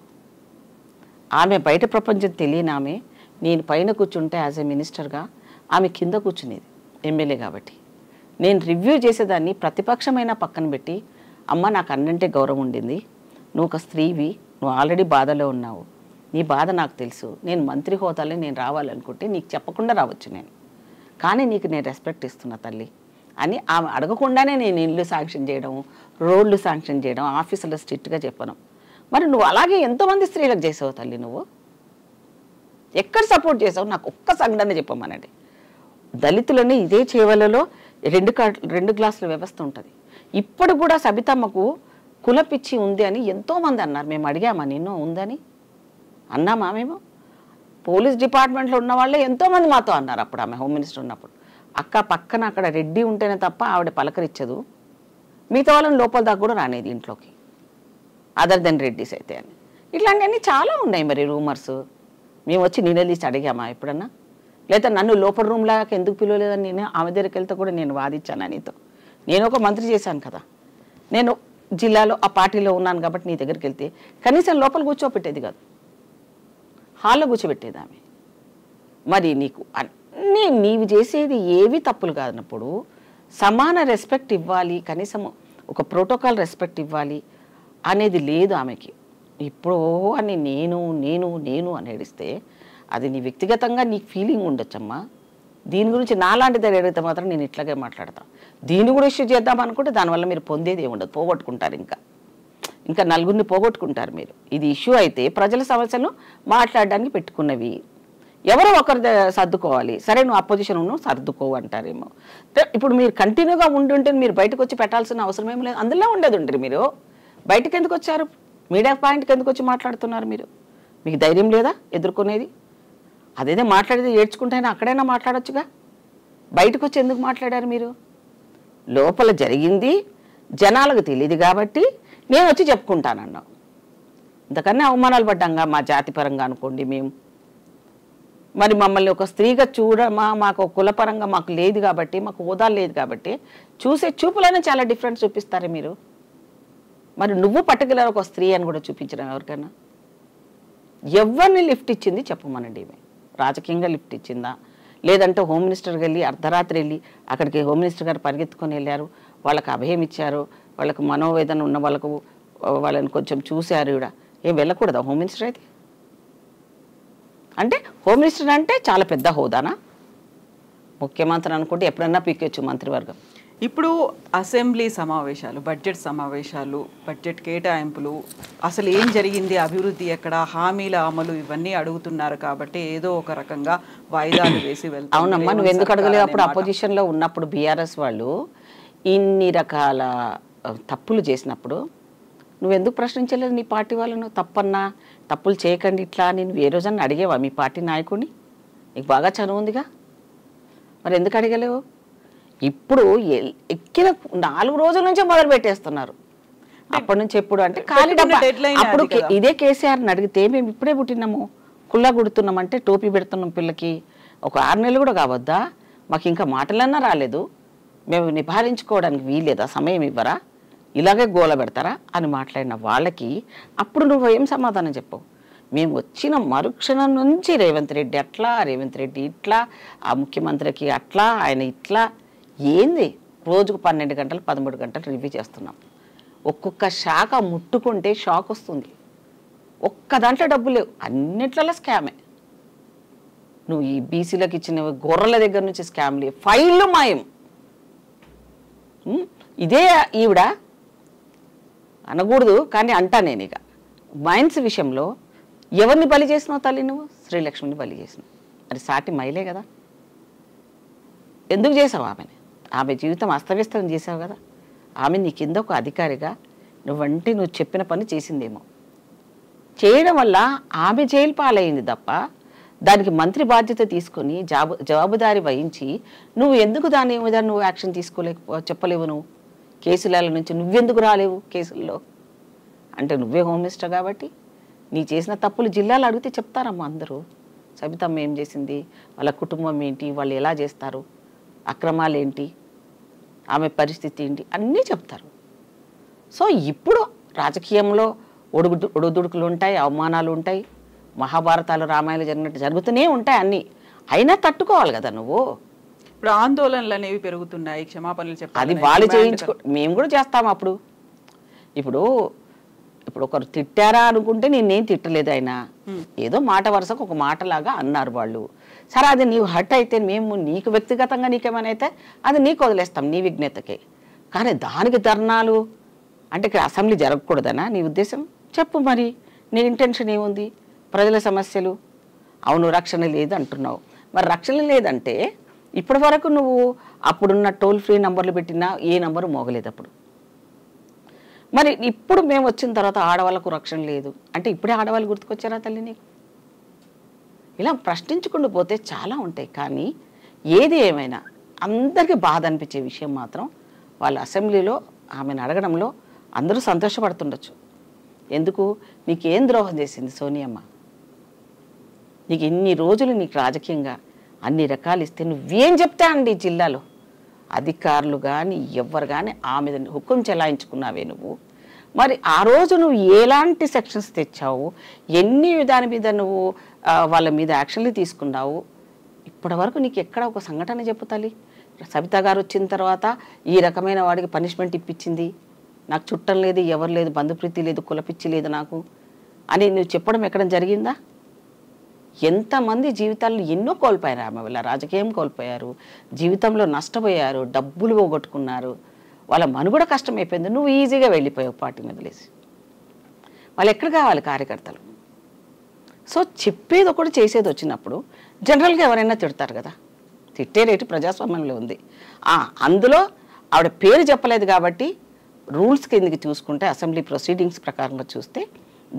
ఆమె బయట ప్రపంచం తెలియని ఆమె, నేను పైన కూర్చుంటే యాజ్ ఏ మినిస్టర్గా ఆమె కింద కూర్చునేది ఎమ్మెల్యే కాబట్టి. నేను రివ్యూ చేసేదాన్ని, ప్రతిపక్షమైన పక్కన పెట్టి, అమ్మ నాకు అన్నంటే గౌరవం ఉండింది, నువ్వు ఒక స్త్రీవి, నువ్వు ఆల్రెడీ బాధలో ఉన్నావు, నీ బాధ నాకు తెలుసు, నేను మంత్రి హోదాలో నేను రావాలనుకుంటే నీకు చెప్పకుండా రావచ్చు నేను, కానీ నీకు నేను రెస్పెక్ట్ ఇస్తున్నా తల్లి అని ఆమె అడగకుండానే నేను ఇల్లు శాంక్షన్ చేయడం, రోడ్లు శాంక్షన్ చేయడం, ఆఫీసులో స్ట్రిక్ట్గా చెప్పను. మరి నువ్వు అలాగే ఎంతోమంది స్త్రీలకు చేసావు తల్లి, నువ్వు ఎక్కడ సపోర్ట్ చేసావు? నాకు ఒక్క సంఘటన చెప్పమనండి. దళితులని ఇదే చేవలలో 2 గ్లాసుల వ్యవస్థ ఉంటుంది. ఇప్పుడు కూడా సబితమ్మకు కులపిచ్చి ఉంది అని ఎంతోమంది అన్నారు. మేము అడిగామా నిన్ను ఉందని? అన్నామా మేము? పోలీస్ డిపార్ట్మెంట్లో ఉన్న వాళ్ళే ఎంతోమంది మాతో అన్నారు అప్పుడు, ఆమె హోమ్ మినిస్టర్ ఉన్నప్పుడు. అక్క పక్కన అక్కడ రెడ్డి ఉంటేనే తప్ప ఆవిడ పలకరించదు, మిగతా వాళ్ళని లోపల దాకా కూడా రానేది ఇంట్లోకి, అదర్ దెన్ రెడ్డిస్ అయితే అని. ఇట్లాంటివన్నీ చాలా ఉన్నాయి. మరి రూమర్స్ మేము వచ్చి నిలదీసి అడిగామా ఎప్పుడన్నా? లేదా నన్ను లోపల రూమ్లాగా ఎందుకు పిలవలేదని నేను ఆమె దగ్గరికి వెళ్తే కూడా నేను వాదించాను నీతో. నేను ఒక మంత్రి చేశాను కదా, నేను జిల్లాలో ఆ పార్టీలో ఉన్నాను కాబట్టి నీ దగ్గరికి వెళ్తే కనీసం లోపల కూర్చోపెట్టేది కాదు, హాల్లో కూర్చోబెట్టేది ఆమె. మరి నీకు అన్నీ నీవు చేసేది ఏవి తప్పులు కాదన్నప్పుడు సమాన రెస్పెక్ట్ ఇవ్వాలి, కనీసం ఒక ప్రోటోకాల్ రెస్పెక్ట్ ఇవ్వాలి అనేది లేదు ఆమెకి. ఇప్పుడు అని నేను నేను నేను అని ఏడిస్తే అది నీ వ్యక్తిగతంగా నీకు ఫీలింగ్ ఉండొచ్చమ్మా. దీని గురించి నాలాంటి దగ్గర అడిగితే మాత్రం నేను ఇట్లాగే మాట్లాడతాను. దీన్ని కూడా ఇష్యూ చేద్దాం అనుకుంటే దానివల్ల మీరు పొందేది ఏముండదు, పోగొట్టుకుంటారు, ఇంకా నలుగురిని పోగొట్టుకుంటారు మీరు. ఇది ఇష్యూ అయితే ప్రజల సమస్యలను మాట్లాడడానికి పెట్టుకున్నవి, ఎవరో ఒకరు సర్దుకోవాలి. సరే నువ్వు అపోజిషన్ నువ్వు సర్దుకోవు అంటారేమో. ఇప్పుడు మీరు కంటిన్యూగా ఉండుంటే మీరు బయటకు వచ్చి పెట్టాల్సిన అవసరం ఏం లేదు, అందులో ఉండేది ఉంటారు. మీరు బయటకు ఎందుకు వచ్చారు? మీడియా పాయింట్కి ఎందుకు వచ్చి మాట్లాడుతున్నారు మీరు? మీకు ధైర్యం లేదా ఎదుర్కొనేది? అదేదో మాట్లాడితే ఏడ్చుకుంటేనే అక్కడైనా మాట్లాడొచ్చుగా, బయటకు వచ్చి ఎందుకు మాట్లాడారు మీరు? లోపల జరిగింది జనాలకు తెలియదు కాబట్టి నేను వచ్చి చెప్పుకుంటానన్నావు. ఇంతకన్నా అవమానాలు పడ్డాంగా మా జాతి పరంగా అనుకోండి మేము. మరి మమ్మల్ని ఒక స్త్రీగా చూడమా, మాకు కులపరంగా మాకు లేదు కాబట్టి, మాకు హోదా లేదు కాబట్టి చూసే చూపులైనా చాలా డిఫరెన్స్ చూపిస్తారే మీరు. మరి నువ్వు పర్టికులర్ ఒక స్త్రీ అని కూడా చూపించడం ఎవరికైనా? ఎవరిని లిఫ్ట్ ఇచ్చింది చెప్పమనండి. ఈమె రాజకీయంగా లిఫ్ట్ ఇచ్చిందా, లేదంటే హోమ్ మినిస్టర్కి వెళ్ళి అర్ధరాత్రి వెళ్ళి అక్కడికి హోమ్ మినిస్టర్ గారు పరిగెత్తుకొని వెళ్ళారు, వాళ్ళకి అభయం ఇచ్చారు, వాళ్ళకు మనోవేదన ఉన్న వాళ్ళని కొంచెం చూశారు. కూడా ఏం వెళ్ళకూడదా హోమ్ మినిస్టర్ అయితే? అంటే హోమ్ మినిస్టర్ అంటే చాలా పెద్ద హోదానా? ముఖ్యమంత్రి అనుకుంటే ఎప్పుడన్నా పీకొచ్చు మంత్రివర్గం. ఇప్పుడు అసెంబ్లీ సమావేశాలు, బడ్జెట్ సమావేశాలు, బడ్జెట్ కేటాయింపులు, అసలు ఏం జరిగింది, అభివృద్ధి ఎక్కడ, హామీల అమలు, ఇవన్నీ అడుగుతున్నారు కాబట్టి ఏదో ఒక రకంగా వాయిదాలు వేసి వెళ్తారు. అవునమ్మా, నువ్వు ఎందుకు అడగలేదు అప్పుడు అపోజిషన్లో ఉన్నప్పుడు? బీఆర్ఎస్ వాళ్ళు ఇన్ని రకాల తప్పులు చేసినప్పుడు నువ్వెందుకు ప్రశ్నించలేదు నీ పార్టీ వాళ్ళను? తప్పన్నా, తప్పులు చేయకండి ఇట్లా నేను ఏ రోజన్నా అడిగేవా మీ పార్టీ నాయకుడిని? నీకు బాగా చనువు ఉందిగా, మరి ఎందుకు అడగలేవు? ఇప్పుడు ఎక్కిన 4 రోజుల నుంచే మొదలు పెట్టేస్తున్నారు. అప్పటి నుంచి ఎప్పుడు అంటే ఖాళీ డబ్బా. అప్పుడు ఇదే కేసీఆర్ని అడిగితే మేము ఇప్పుడే పుట్టినాము, కుల్లా కుడుతున్నామంటే టోపీ పెడుతున్నాం పిల్లకి, ఒక 6 నెలలు కూడా కావద్దా, మాకు ఇంకా మాటలన్నా రాలేదు, మేము నివారించుకోవడానికి వీల్లేదా, సమయం ఇవ్వరా, ఇలాగే గోల పెడతారా అని మాట్లాడిన వాళ్ళకి అప్పుడు నువ్వు ఏం సమాధానం చెప్పవు? మేము వచ్చిన మరుక్షణం నుంచి రేవంత్ రెడ్డి అట్లా, రేవంత్ రెడ్డి ఇట్లా, ఆ ముఖ్యమంత్రికి అట్లా, ఆయన ఇట్లా, ఏంది రోజుకు 12 గంటలు 13 గంటలు రివ్యూ చేస్తున్నాం. ఒక్కొక్క శాఖ ముట్టుకుంటే షాక్ వస్తుంది. ఒక్క దాంట్లో డబ్బు లేవు, అన్నిట్లలో స్కామే. నువ్వు ఈ బీసీలకు ఇచ్చిన గొర్రెల దగ్గర నుంచి స్కామ్లే, ఫైళ్ళు మాయం. ఇదే ఈవిడ అనకూడదు కానీ అంటా నేను, ఇక మైన్స్ విషయంలో ఎవరిని బలి చేసినావు తల్లి? నువ్వు శ్రీలక్ష్మిని బలి చేసినావు. అది సాటి మైలే కదా, ఎందుకు చేసావు ఆమెని? ఆమె జీవితం అస్తవ్యస్తం చేసావు కదా. ఆమె నీ కింద ఒక అధికారిగా నువ్వు చెప్పిన పని చేసిందేమో. చేయడం వల్ల ఆమె జైలు పాలైంది తప్ప దానికి మంత్రి బాధ్యత తీసుకొని జవాబుదారి వహించి నువ్వు ఎందుకు దాని మీద నువ్వు యాక్షన్ చెప్పలేవు? నువ్వు కేసుల నుంచి నువ్వెందుకు రాలేవు కేసుల్లో? అంటే నువ్వే హోమ్ మినిస్టర్ కాబట్టి నీ చేసిన తప్పులు జిల్లాలో అడిగితే చెప్తారమ్మా అందరూ. సబితమ్మ ఏం చేసింది, వాళ్ళ కుటుంబం ఏంటి, వాళ్ళు ఎలా చేస్తారు, అక్రమాలు ఏంటి, ఆమె పరిస్థితి ఏంటి, అన్నీ చెప్తారు. సో ఇప్పుడు రాజకీయంలో ఒడుదుడుకులు ఉంటాయి, అవమానాలు ఉంటాయి, మహాభారతాలు రామాయణాలు జరిగినట్టు జరుగుతూనే ఉంటాయి అన్నీ. అయినా తట్టుకోవాలి కదా నువ్వు. ఇప్పుడు ఆందోళనలు అనేవి పెరుగుతున్నాయి, క్షమాపణలు చెప్పాలి, అది వాళ్ళు మేము కూడా చేస్తాము. అప్పుడు ఇప్పుడు ఒకరు తిట్టారా అనుకుంటే నేనేం తిట్టలేదు, ఆయన ఏదో మాట వరుసకు ఒక మాటలాగా అన్నారు వాళ్ళు. సరే అది నీవు హర్ట్ అయితే మేము నీకు వ్యక్తిగతంగా నీకేమైనా అయితే అది నీకు వదిలేస్తాం, నీ విజ్ఞతకే. కానీ దానికి ధర్నాలు అంటే ఇక్కడ అసెంబ్లీ జరగకూడదనా నీ ఉద్దేశం? చెప్పు మరి నీ ఇంటెన్షన్ ఏముంది? ప్రజల సమస్యలు, అవును రక్షణ లేదు అంటున్నావు, మరి రక్షణ లేదంటే ఇప్పటి వరకు నువ్వు అప్పుడున్న టోల్ ఫ్రీ నంబర్లు పెట్టినా ఏ నంబరు మోగలేదు అప్పుడు. మరి ఇప్పుడు మేము వచ్చిన తర్వాత ఆడవాళ్ళకు రక్షణ లేదు అంటే ఇప్పుడే ఆడవాళ్ళు గుర్తుకొచ్చారా తల్లి నీకు? ఇలా ప్రశ్నించుకుంటూ పోతే చాలా ఉంటాయి. కానీ ఏది ఏమైనా అందరికీ బాధ అనిపించే విషయం మాత్రం వాళ్ళ అసెంబ్లీలో ఆమెను అడగడంలో అందరూ సంతోషపడుతుండొచ్చు. ఎందుకు? నీకేం ద్రోహం చేసింది సోనియమ్మ? నీకు ఇన్ని రోజులు నీకు రాజకీయంగా అన్ని రకాలు ఇస్తే నువ్వేం చెప్తా అండి జిల్లాలో అధికారులు కానీ ఎవ్వరు కానీ ఆమె మీద హుకుం చెలాయించుకున్నావే నువ్వు. మరి ఆ రోజు నువ్వు ఎలాంటి సెక్షన్స్ తెచ్చావు, ఎన్ని దాని మీద నువ్వు వాళ్ళ మీద యాక్షన్లు తీసుకున్నావు, ఇప్పటి వరకు నీకు ఎక్కడ ఒక సంఘటన చెప్పుతాలి? సబిత గారు వచ్చిన తర్వాత ఈ రకమైన వాడికి పనిష్మెంట్ ఇప్పించింది, నాకు చుట్టం లేదు, ఎవరు లేదు, బంధుప్రీతి లేదు, కులపిచ్చి లేదు నాకు అని నువ్వు చెప్పడం ఎక్కడ జరిగిందా? ఎంతమంది జీవితాల్లో ఎన్నో కోల్పోయారు ఆమె వల్ల. రాజకీయం కోల్పోయారు, జీవితంలో నష్టపోయారు, డబ్బులు పోగొట్టుకున్నారు, వాళ్ళ మనుగడ కష్టమైపోయింది. నువ్వు ఈజీగా వెళ్ళిపోయావు పార్టీని వదిలేసి. వాళ్ళు ఎక్కడ కావాలి కార్యకర్తలు? సో చెప్పేది ఒకటి చేసేది వచ్చినప్పుడు జనరల్గా ఎవరైనా తిడతారు కదా, తిట్టే రేటు ప్రజాస్వామ్యంలో ఉంది. అందులో ఆవిడ పేరు చెప్పలేదు కాబట్టి రూల్స్ కిందకి చూసుకుంటే అసెంబ్లీ ప్రొసీడింగ్స్ ప్రకారంగా చూస్తే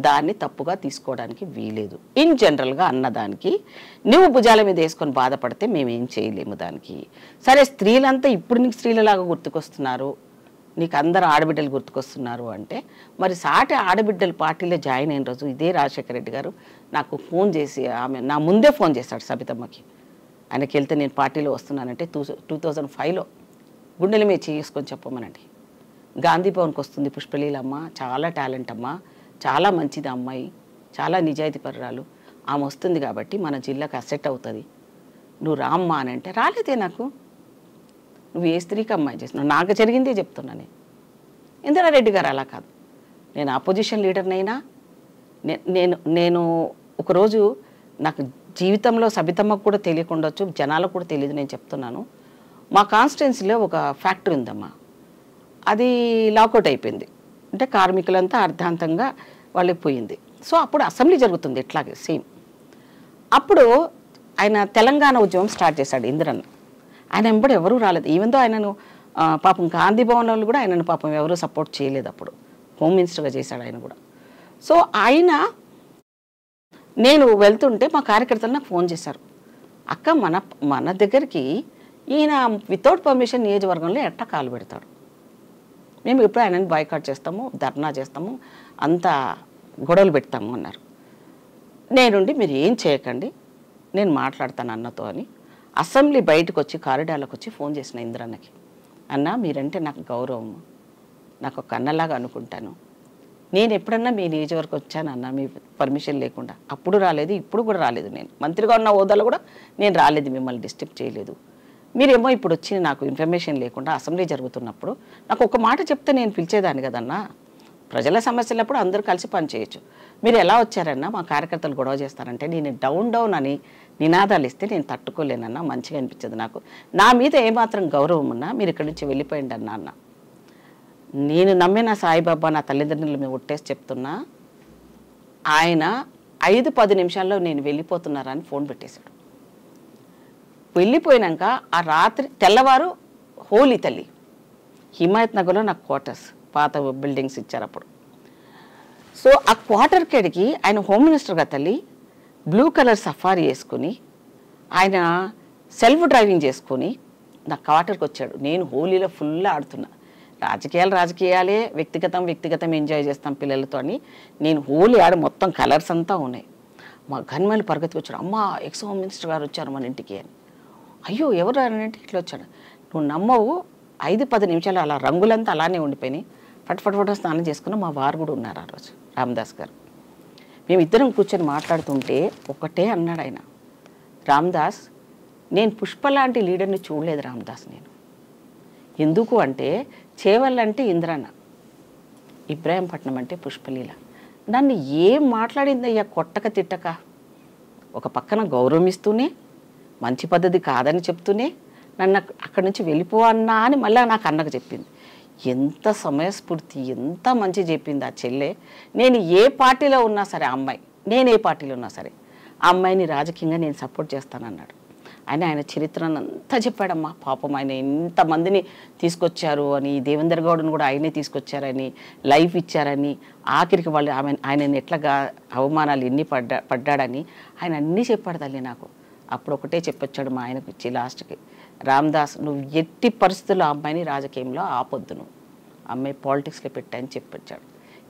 దాన్ని తప్పుగా తీసుకోవడానికి వీలేదు. ఇన్ జనరల్గా అన్నదానికి నువ్వు భుజాల మీద వేసుకొని బాధపడితే మేమేం చేయలేము దానికి. సరే స్త్రీలంతా ఇప్పుడు నీకు స్త్రీలలాగా గుర్తుకొస్తున్నారు, నీకు అందరు ఆడబిడ్డలు గుర్తుకొస్తున్నారు అంటే మరి సాటి ఆడబిడ్డలు పార్టీలో జాయిన్ అయిన రోజు ఇదే రాజశేఖర రెడ్డి గారు నాకు ఫోన్ చేసి, ఆమె నా ముందే ఫోన్ చేశాడు సబితమ్మకి, ఆయనకి వెళ్తే నేను పార్టీలో వస్తున్నానంటే 2005లో గుండెల మీద చేసుకొని చెప్పమనండి. గాంధీ భవన్కి వస్తుంది పుష్పలీలమ్మ, చాలా టాలెంట్ అమ్మ, చాలా మంచిది అమ్మాయి, చాలా నిజాయితీపరురాలు, ఆమె వస్తుంది కాబట్టి మన జిల్లాకు అసెట్ అవుతుంది, నువ్వు రామ్మా అని అంటే రాలేదే. నాకు నువ్వు ఏ స్త్రీకి అమ్మాయి చేసినావు? నాకు జరిగిందే చెప్తున్నా నేను. ఇందిరారెడ్డి గారు అలా కాదు, నేను అపోజిషన్ లీడర్నైనా నేను ఒకరోజు నాకు జీవితంలో సబితమ్మకు కూడా తెలియకుండొచ్చు, జనాలకు కూడా తెలియదు, నేను చెప్తున్నాను. మా కాన్స్టిట్యున్సీలో ఒక ఫ్యాక్టరీ ఉందమ్మా, అది లాకౌట్ అయిపోయింది, అంటే కార్మికులంతా అర్ధాంతంగా వాళ్ళకి పోయింది. సో అప్పుడు అసెంబ్లీ జరుగుతుంది ఇట్లాగే సేమ్. అప్పుడు ఆయన తెలంగాణ ఉద్యమం స్టార్ట్ చేశాడు ఇందిరన్న. ఆయన వెంబడి ఎవరూ రాలేదు. ఈవెందో ఆయనను పాపం గాంధీ భవన్ వాళ్ళు కూడా ఆయనను పాపం ఎవరూ సపోర్ట్ చేయలేదు అప్పుడు, హోమ్ మినిస్టర్గా చేశాడు ఆయన కూడా. సో ఆయన నేను వెళ్తుంటే మా కార్యకర్తలు నాకు ఫోన్ చేశారు, అక్క మన దగ్గరికి ఈయన వితౌట్ పర్మిషన్ నియోజకవర్గంలో ఎట్టా కాలు పెడతాడు, మేము ఎప్పుడు ఆయనని బాయ్కాట్ చేస్తాము, ధర్నా చేస్తాము, అంతా గొడవలు పెడతాము అన్నారు. నేనుండి మీరు ఏం చేయకండి, నేను మాట్లాడతాను అన్నతో అని అసెంబ్లీ బయటకు వచ్చి కారిడార్లోకి వచ్చి ఫోన్ చేసిన ఇంద్రన్నకి, అన్న మీరంటే నాకు గౌరవం, నాకు ఒక అన్నలాగా అనుకుంటాను, నేను ఎప్పుడన్నా మీ నియోజకవర్గం వచ్చానన్నా మీ పర్మిషన్ లేకుండా, అప్పుడు రాలేదు, ఇప్పుడు కూడా రాలేదు, నేను మంత్రిగా ఉన్న హోదాలో కూడా నేను రాలేదు, మిమ్మల్ని డిస్టర్బ్ చేయలేదు, మీరేమో ఇప్పుడు వచ్చి నాకు ఇన్ఫర్మేషన్ లేకుండా అసెంబ్లీ జరుగుతున్నప్పుడు నాకు ఒక మాట చెప్తే నేను పిలిచేదాన్ని కదన్నా, ప్రజల సమస్యలప్పుడు అందరూ కలిసి పనిచేయచ్చు, మీరు ఎలా వచ్చారన్నా మా కార్యకర్తలు గొడవ చేస్తారంటే నేను డౌన్ అని నినాదాలు ఇస్తే నేను తట్టుకోలేనన్నా, మంచిగా అనిపించదు నాకు, నా మీద ఏమాత్రం గౌరవం ఉన్నా మీరు ఇక్కడి నుంచి వెళ్ళిపోయిండి అన్న. నేను నమ్మిన సాయిబాబా నా తల్లిదండ్రుల మీద ఒట్టేసి చెప్తున్నా, ఆయన 5-10 నిమిషాల్లో నేను వెళ్ళిపోతున్నారా అని ఫోన్ పెట్టేశాడు. వెళ్ళిపోయినాక ఆ రాత్రి తెల్లవారు హోలీ తల్లి హిమాయత్ నగర్లో నాకు క్వార్టర్స్ పాత బిల్డింగ్స్ ఇచ్చారు అప్పుడు. సో ఆ క్వార్టర్కి అడిగి ఆయన హోమ్ మినిస్టర్గా తల్లి బ్లూ కలర్ సఫారీ వేసుకుని ఆయన సెల్ఫ్ డ్రైవింగ్ చేసుకొని నా క్వార్టర్కి వచ్చాడు. నేను హోలీలో ఫుల్ ఆడుతున్నా, రాజకీయాలే, వ్యక్తిగతం ఎంజాయ్ చేస్తాం పిల్లలతో అని నేను హోలీ ఆడి మొత్తం కలర్స్ అంతా ఉన్నాయి. మా గన్మేలు పరిగెత్తుకు వచ్చాడు, అమ్మ ఎక్స్ హోమ్ మినిస్టర్ గారు వచ్చారు మన ఇంటికి అని. అయ్యో ఎవరు అంటే ఇట్లా వచ్చాడు, నువ్వు నమ్మవు 5-10 నిమిషాలు అలా రంగులంతా అలానే ఉండిపోయినాయి, ఫట్ స్నానం చేసుకుని మా వారు కూడా ఉన్నారు ఆ రోజు, రామదాస్ గారు. మేమిద్దరం కూర్చొని మాట్లాడుతుంటే ఒకటే అన్నాడు ఆయన, రామదాస్ నేను పుష్ప లాంటి లీడర్ని చూడలేదు రామదాస్ నేను, ఎందుకు అంటే చేవల్ అంటే ఇంద్రన్న, ఇబ్రాహీంపట్నం అంటే పుష్పలీల, నన్ను ఏం మాట్లాడిందయ్యా కొట్టక తిట్టక, ఒక పక్కన గౌరవిస్తూనే మంచి పద్ధతి కాదని చెప్తూనే నన్ను అక్కడి నుంచి వెళ్ళిపో అన్నా అని మళ్ళీ నాకు అన్నకు చెప్పింది. ఎంత సమయస్ఫూర్తి, ఎంత మంచి చెప్పింది ఆ చెల్లె. నేను ఏ పార్టీలో ఉన్నా సరే నేను ఏ పార్టీలో ఉన్నా సరే ఆ అమ్మాయిని రాజకీయంగా నేను సపోర్ట్ చేస్తానన్నాడు. ఆయన చరిత్రను అంతా చెప్పాడమ్మా. పాపం ఆయన ఎంతమందిని తీసుకొచ్చారు అని, దేవేందర్ గౌడ్ని కూడా ఆయనే తీసుకొచ్చారని, లైఫ్ ఇచ్చారని, ఆఖరికి వాళ్ళు ఆయనని ఎట్లాగా అవమానాలు ఎన్ని పడ్డాడని ఆయన అన్నీ చెప్పాడు తల్లి నాకు. అప్పుడు ఒకటే చెప్పొచ్చాడు మా ఆయనకు ఇచ్చి లాస్ట్కి, రామదాస్ నువ్వు ఎట్టి పరిస్థితుల్లో ఆ అమ్మాయిని రాజకీయంలో ఆపొద్దు, నువ్వు అమ్మాయి పాలిటిక్స్లో పెట్టాయని చెప్పొచ్చాడు.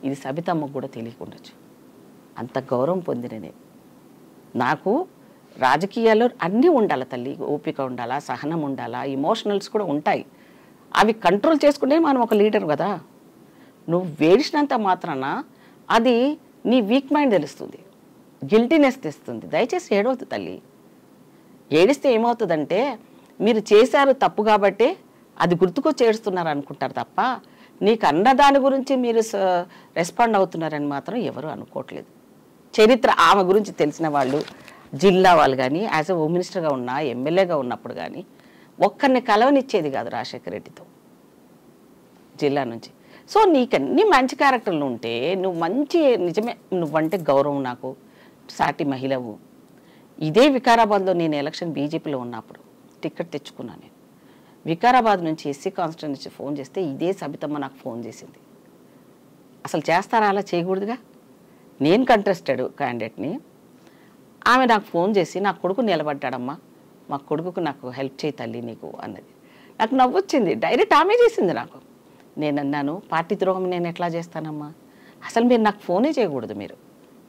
ఇది సబితమ్మకు కూడా తెలియకుండొచ్చు, అంత గౌరవం పొందిననే. నాకు రాజకీయాల్లో అన్నీ ఉండాలి తల్లి, ఓపిక ఉండాలా, సహనం ఉండాలా, ఇమోషనల్స్ కూడా ఉంటాయి, అవి కంట్రోల్ చేసుకుంటే మనం ఒక లీడర్ కదా. నువ్వు వేడిసినంత మాత్రాన అది నీ వీక్ మైండ్ తెలుస్తుంది, గిల్టీనెస్ తెస్తుంది. దయచేసి ఏడవద్దు తల్లి. ఏడిస్తే ఏమవుతుందంటే మీరు చేశారు తప్పు కాబట్టి అది గుర్తుకొచ్చి ఏడుస్తున్నారు అనుకుంటారు తప్ప నీకు అన్నదాని గురించి మీరు రెస్పాండ్ అవుతున్నారని మాత్రం ఎవరు అనుకోవట్లేదు. చరిత్ర ఆమె గురించి తెలిసిన వాళ్ళు, జిల్లా వాళ్ళు కానీ, యాజ్ ఎ హోమ్ మినిస్టర్గా ఉన్నా, ఎమ్మెల్యేగా ఉన్నప్పుడు కానీ ఒక్కరిని కలవనిచ్చేది కాదు రాజశేఖర రెడ్డితో జిల్లా నుంచి. సో నీకన్నీ మంచి క్యారెక్టర్లు ఉంటే నువ్వు మంచి, నిజమే నువ్వంటే గౌరవం నాకు, సాటి మహిళవు. ఇదే వికారాబాద్లో నేను ఎలక్షన్ బీజేపీలో ఉన్నప్పుడు టికెట్ తెచ్చుకున్నాను. నేను వికారాబాద్ నుంచి ఎస్సీ కాన్స్టిట్యూన్సీ నుంచి ఫోన్ చేస్తే ఇదే సబితమ్మ నాకు ఫోన్ చేసింది. అసలు చేస్తారా, అలా చేయకూడదుగా, నేను కంటెస్టెడ్ క్యాండిడేట్ని. ఆమె నాకు ఫోన్ చేసి నా కొడుకు నిలబడ్డాడమ్మా, మా కొడుకుకు నాకు హెల్ప్ చేయి తల్లి నీకు అన్నది. నాకు నవ్వొచ్చింది, డైరెక్ట్ ఆమె చేసింది నాకు. నేను అన్నాను, పార్టీ ద్రోహం నేను ఎట్లా చేస్తానమ్మా, అసలు మీరు నాకు ఫోనే చేయకూడదు, మీరు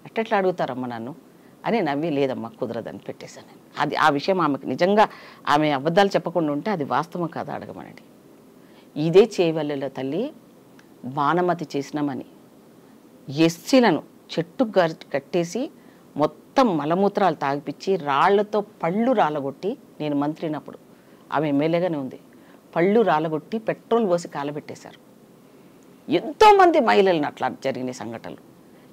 ఎట్లా అడుగుతారమ్మా నన్ను అని నవ్వి, లేదమ్మా కుదరదని పెట్టేశాను. అది ఆ విషయం ఆమెకు నిజంగా ఆమె అబద్ధాలు చెప్పకుండా ఉంటే అది వాస్తవం కాదా అడగమనండి. ఇదే చేయవల్లిలో తల్లి బాణమతి చేసినామని ఎస్సీలను చెట్టు కట్టేసి మొత్తం మలమూత్రాలు తాగిపించి రాళ్లతో పళ్ళు రాలగొట్టి, నేను మంత్రినప్పుడు ఆమె ఎమ్మెల్యేగానే ఉంది, పళ్ళు రాలగొట్టి పెట్రోల్ పోసి కాలబెట్టేశారు. ఎంతోమంది మహిళలను అట్లా జరిగిన సంఘటనలు.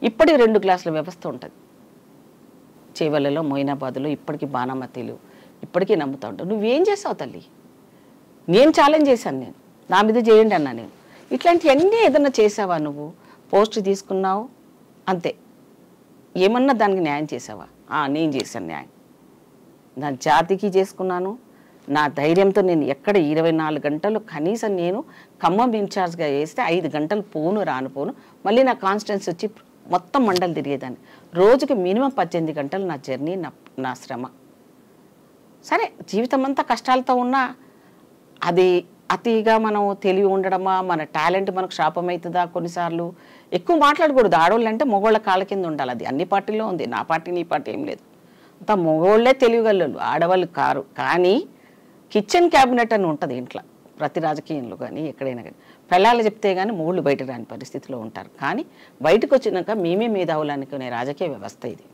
ఇప్పటికి 2 క్లాసుల వ్యవస్థ ఉంటుంది చేవలలో, మొయినాబాద్లో ఇప్పటికీ బాణమతీలు ఇప్పటికీ నమ్ముతూ ఉంటావు. నువ్వేం చేసావు తల్లి, నేను ఛాలెంజ్ చేశాను, నేను నా మీద చేయండి అన్నా. నేను ఇట్లాంటివన్నీ ఏదన్నా చేసావా, నువ్వు పోస్ట్ తీసుకున్నావు అంతే, ఏమన్నా దానికి న్యాయం చేసావా? నేను చేశాను న్యాయం, నా జాతికి చేసుకున్నాను, నా ధైర్యంతో నేను ఎక్కడ 24 గంటలు కనీసం నేను ఖమ్మం ఇన్ఛార్జ్గా వేస్తే 5 గంటలు పోను రాను మళ్ళీ నా కాన్స్టిట్యున్సీ వచ్చి మొత్తం మండలి తిరిగేదాన్ని. రోజుకి మినిమం 18 గంటలు నా జర్నీ, నా శ్రమ. సరే జీవితం అంతా కష్టాలతో ఉన్నా అది అతిగా మనం తెలివి ఉండడమా, మన టాలెంట్ మనకు శాపమవుతుందా? కొన్నిసార్లు ఎక్కువ మాట్లాడకూడదు. ఆడవాళ్ళు అంటే మగవాళ్ళ కాళ్ళ కింద ఉండాలి. అది అన్ని పార్టీల్లో ఉంది. నా పార్టీ నీ పార్టీ ఏం లేదు. అంతా మగవాళ్ళే తెలివిగలరు, ఆడవాళ్ళు కారు. కానీ కిచెన్ క్యాబినెట్ అని ఉంటుంది ఇంట్లో, ప్రతి రాజకీయంలో కానీ ఎక్కడైనా కానీ. పిల్లలు చెప్తే కానీ మొగుళ్ళు బయట రాని పరిస్థితిలో ఉంటారు. కానీ బయటకు వచ్చినాక మేమే మేధావులు అనుకునే రాజకీయ వ్యవస్థ ఇది.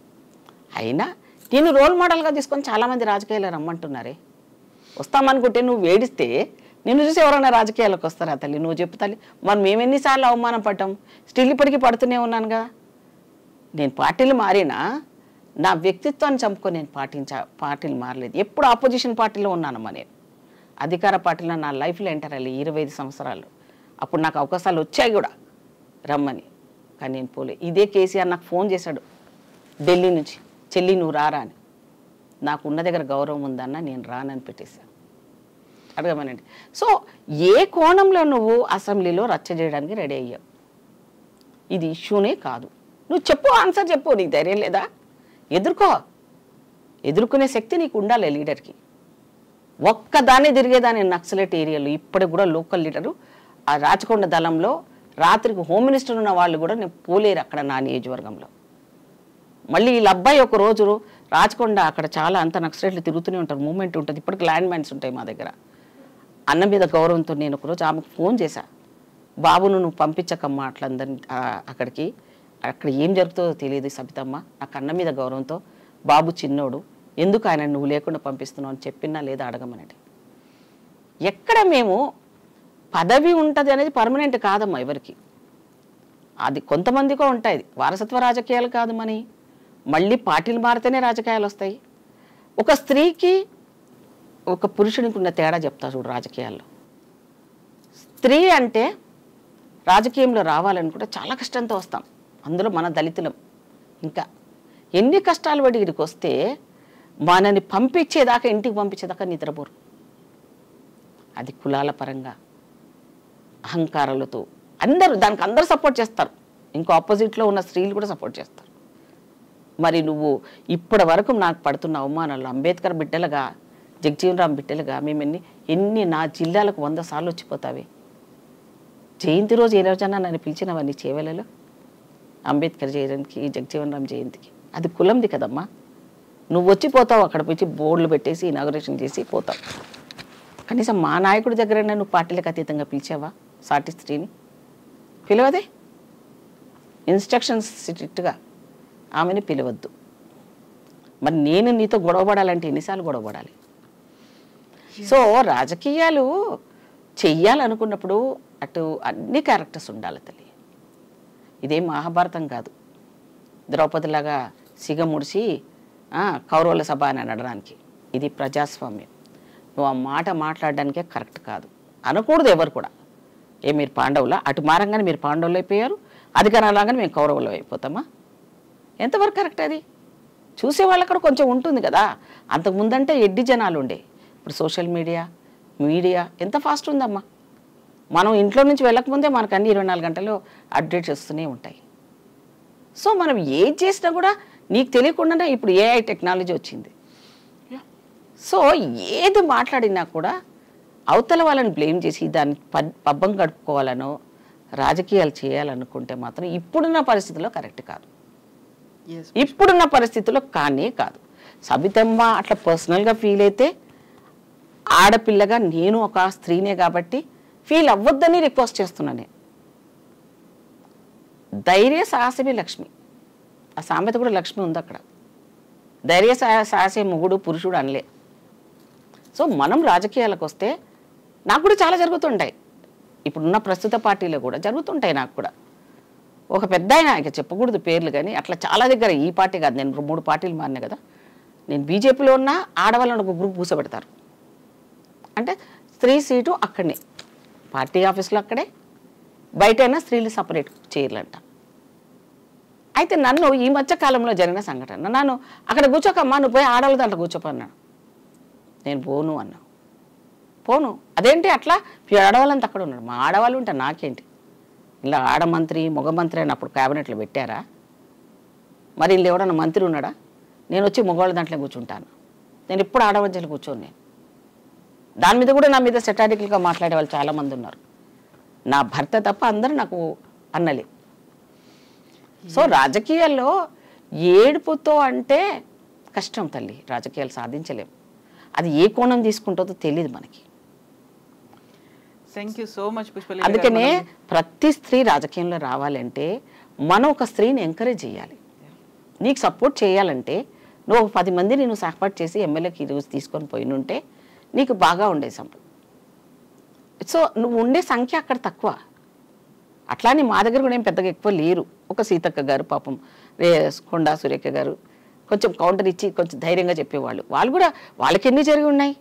అయినా నేను రోల్ మోడల్గా తీసుకొని చాలామంది రాజకీయాలు రమ్మంటున్నారే. వస్తామనుకుంటే నువ్వు వేడిస్తే నిన్ను చూసి ఎవరైనా రాజకీయాలకు వస్తారా తల్లి? నువ్వు చెప్పు తల్లి. మరి మేము ఎన్నిసార్లు అవమానం పడ్డాం, స్టిల్ ఇప్పటికీ పడుతూనే ఉన్నాను కదా. నేను పార్టీలు మారినా నా వ్యక్తిత్వాన్ని చంపుకొని నేను పార్టీలు మారలేదు. ఎప్పుడు ఆపోజిషన్ పార్టీలో ఉన్నానమ్మా. నేను అధికార పార్టీలో నా లైఫ్లో ఎంటర్ అయ్యి 25 సంవత్సరాలు. అప్పుడు నాకు అవకాశాలు వచ్చాయి కూడా రమ్మని, కానీ నేను పోలే. ఇదే కేసీఆర్ నాకు ఫోన్ చేశాడు ఢిల్లీ నుంచి, చెల్లి నువ్వు రారా అని. నాకు ఉన్న దగ్గర గౌరవం ఉందన్న, నేను రానని పెట్టేశాను. అడగమనండి. సో ఏ కోణంలో నువ్వు అసెంబ్లీలో రచ్చ చేయడానికి రెడీ అయ్యావు? ఇది ఇష్యూనే కాదు. నువ్వు చెప్పు, ఆన్సర్ చెప్పు. నీకు ధైర్యం లేదా? ఎదుర్కొనే శక్తి నీకు ఉండాలి లీడర్కి. ఒక్కదాన్ని తిరిగేదాన్ని నక్సలైట్ ఏరియాలో ఇప్పటికి కూడా లోకల్ లీడరు ఆ రాచకొండ దళంలో రాత్రికి హోమ్ మినిస్టర్ ఉన్న వాళ్ళు కూడా నేను పోలేరు అక్కడ నా నియోజకవర్గంలో. మళ్ళీ వీళ్ళ అబ్బాయి ఒక రోజు రాచకొండ అక్కడ చాలా అంత నక్సలైట్లు తిరుగుతూనే ఉంటారు, మూమెంట్ ఉంటుంది. ఇప్పటికి ల్యాండ్ మైన్స్ ఉంటాయి మా దగ్గర. అన్న మీద గౌరవంతో నేను ఒకరోజు ఆమెకు ఫోన్ చేశా, బాబును నువ్వు పంపించకమ్మా అట్లందరినీ అక్కడికి, అక్కడ ఏం జరుగుతుందో తెలియదు సబితమ్మ, నాకు అన్న మీద గౌరవంతో బాబు చిన్నోడు, ఎందుకు ఆయన నువ్వు లేకుండా పంపిస్తున్నావు అని చెప్పినా లేదా అడగమనండి. ఎక్కడ మేము పదవి ఉంటుంది అనేది పర్మనెంట్ కాదమ్మా ఎవరికి. అది కొంతమందికో ఉంటాయి. వారసత్వ రాజకీయాలు కాదు మని. మళ్ళీ పార్టీలు మారితేనే రాజకీయాలు వస్తాయి. ఒక స్త్రీకి ఒక పురుషునికి ఉన్న తేడా చెప్తా చూడు రాజకీయాల్లో. స్త్రీ అంటే రాజకీయంలో రావాలనుకుంటే చాలా కష్టంతో వస్తాం. అందులో మన దళితులం ఇంకా ఎన్ని కష్టాలు పడి ఇక్కడికి వస్తే మనని పంపించేదాకా, ఇంటికి పంపించేదాకా నిద్రపోరు. అది కులాల పరంగా అహంకారాలతో దానికి అందరూ సపోర్ట్ చేస్తారు. ఇంకో ఆపోజిట్లో ఉన్న స్త్రీలు కూడా సపోర్ట్ చేస్తారు. మరి నువ్వు ఇప్పటి వరకు నాకు పడుతున్న అవమానాలు, అంబేద్కర్ బిడ్డలుగా, జగజీవన్ రామ్ బిడ్డలుగా మేము ఎన్ని నా జిల్లాలకు 100 సార్లు వచ్చిపోతావి. జయంతి రోజు ఏ రోజన్నా నన్ను పిలిచినవన్నీ చేవెలలో, అంబేద్కర్ జయంతికి, జగజీవన్ రామ్ జయంతికి. అది కులంది కదమ్మా. నువ్వు వచ్చిపోతావు, అక్కడ పోయి బోర్డులు పెట్టేసి ఇనాగరేషన్ చేసి పోతావు. కనీసం మా నాయకుడి దగ్గర నువ్వు పార్టీలకు అతీతంగా పిలిచావా? సాటి స్త్రీని పిలవదే. ఇన్స్ట్రక్షన్స్ స్ట్రిక్ట్గా ఆమెని పిలవద్దు. మరి నేను నీతో గొడవపడాలంటే ఎన్నిసార్లు గొడవపడాలి? సో రాజకీయాలు చెయ్యాలనుకున్నప్పుడు అటు అన్ని క్యారెక్టర్స్ ఉండాలి తల్లి. ఇదేం మహాభారతం కాదు, ద్రౌపదిలాగా సిగ ముడిచి కౌరవుల సభ అని అనడానికి. ఇది ప్రజాస్వామ్యం. నువ్వు ఆ మాట మాట్లాడడానికే కరెక్ట్ కాదు, అనకూడదు ఎవరు కూడా. మీరు పాండవులా? అటు మారంగానే మీరు పాండవులు అయిపోయారు, అధికారంలాగానే మేము కౌరవులు అయిపోతామా? ఎంతవరకు కరెక్ట్ అది? చూసేవాళ్ళు కూడా కొంచెం ఉంటుంది కదా. అంతకుముందంటే ఎడ్డి జనాలు ఉండే, ఇప్పుడు సోషల్ మీడియా ఎంత ఫాస్ట్ ఉందమ్మా. మనం ఇంట్లో నుంచి వెళ్ళకముందే మనకు అన్ని 24 గంటలు అప్డేట్స్ వస్తూనే ఉంటాయి. సో మనం ఏది చేసినా కూడా నీకు తెలియకుండానే ఇప్పుడు ఏఐ టెక్నాలజీ వచ్చింది. సో ఏది మాట్లాడినా కూడా అవతల వాళ్ళని బ్లేమ్ చేసి దాన్ని పబ్బం గడుపుకోవాలనో రాజకీయాలు చేయాలనుకుంటే మాత్రం ఇప్పుడున్న పరిస్థితుల్లో కరెక్ట్ కాదు. ఇప్పుడున్న పరిస్థితుల్లో కానే కాదు. సబితమ్మ అట్లా పర్సనల్గా ఫీల్ అయితే, ఆడపిల్లగా నేను ఒక స్త్రీనే కాబట్టి ఫీల్ అవ్వద్దని రిక్వెస్ట్ చేస్తున్నాను నేను. ధైర్య సాహసమే లక్ష్మి. ఆ సామెత కూడా లక్ష్మి ఉంది అక్కడ. ధైర్య సాహసే మొగుడు పురుషుడు అనలే. సో మనం రాజకీయాలకు వస్తే నాకు కూడా చాలా జరుగుతుంటాయి. ఇప్పుడున్న ప్రస్తుత పార్టీలో కూడా జరుగుతుంటాయి. నాకు కూడా ఒక పెద్ద ఆయన, ఇక చెప్పకూడదు పేర్లు, కానీ అట్లా చాలా దగ్గర, ఈ పార్టీ కాదు, నేను 3 పార్టీలు మారినా కదా. నేను బీజేపీలో ఉన్న ఆడవాళ్ళని ఒక గ్రూప్ కూర్చోబెడతారు. అంటే స్త్రీ సీటు అక్కడనే, పార్టీ ఆఫీస్లో అక్కడే, బయటైనా స్త్రీలు సపరేట్ చైర్లంట. అయితే నన్ను ఈ మధ్య కాలంలో జరిగిన సంఘటన, నన్ను అక్కడ కూర్చోకమ్మా, నువ్వు పోయి ఆడవాళ్ళ దాంట్లో కూర్చోపన్నాడు. నేను పోను అన్నా. పోను. అదేంటి అట్లా ఆడవాళ్ళంతా అక్కడ ఉన్నాడు. మా ఆడవాళ్ళు ఉంటే నాకేంటి? ఇలా ఆడమంత్రి మగ మంత్రి అని అప్పుడు క్యాబినెట్లో పెట్టారా? మరి వీళ్ళు ఎవడన్నా మంత్రి ఉన్నాడా? నేను వచ్చి మగవాళ్ళ దాంట్లో కూర్చుంటాను. నేను ఎప్పుడు ఆడవంచలు కూర్చోను. నేను దాని మీద కూడా నా మీద సెటారికల్గా మాట్లాడే వాళ్ళు చాలామంది ఉన్నారు. నా భర్త తప్ప అందరూ నాకు అన్నలే. సో రాజకీయాల్లో ఏడుపుతో అంటే కష్టం తల్లి, రాజకీయాలు సాధించలేము. అది ఏ కోణం తీసుకుంటుందో తెలియదు మనకి. Thank you so much Pushpa. అందుకనే ప్రతి స్త్రీ రాజకీయంలో రావాలంటే మనం ఒక స్త్రీని ఎంకరేజ్ చేయాలి. నీకు సపోర్ట్ చేయాలంటే నువ్వు 10 మందిని నువ్వు సపోర్ట్ చేసి ఎమ్మెల్యేకి ఈరోజు తీసుకొని పోయినుంటే నీకు బాగా ఉండే సంపద. సో నువ్వు ఉండే సంఖ్య అక్కడ తక్కువ. అట్లానే మా దగ్గర కూడా ఏం పెద్దగా ఎక్కువ లేరు. ఒక సీతక్క గారు పాపం, కొండా సురేఖ గారు కొంచెం కౌంటర్ ఇచ్చి కొంచెం ధైర్యంగా చెప్పేవాళ్ళు. వాళ్ళు కూడా వాళ్ళకి ఎన్ని జరిగి ఉన్నాయి,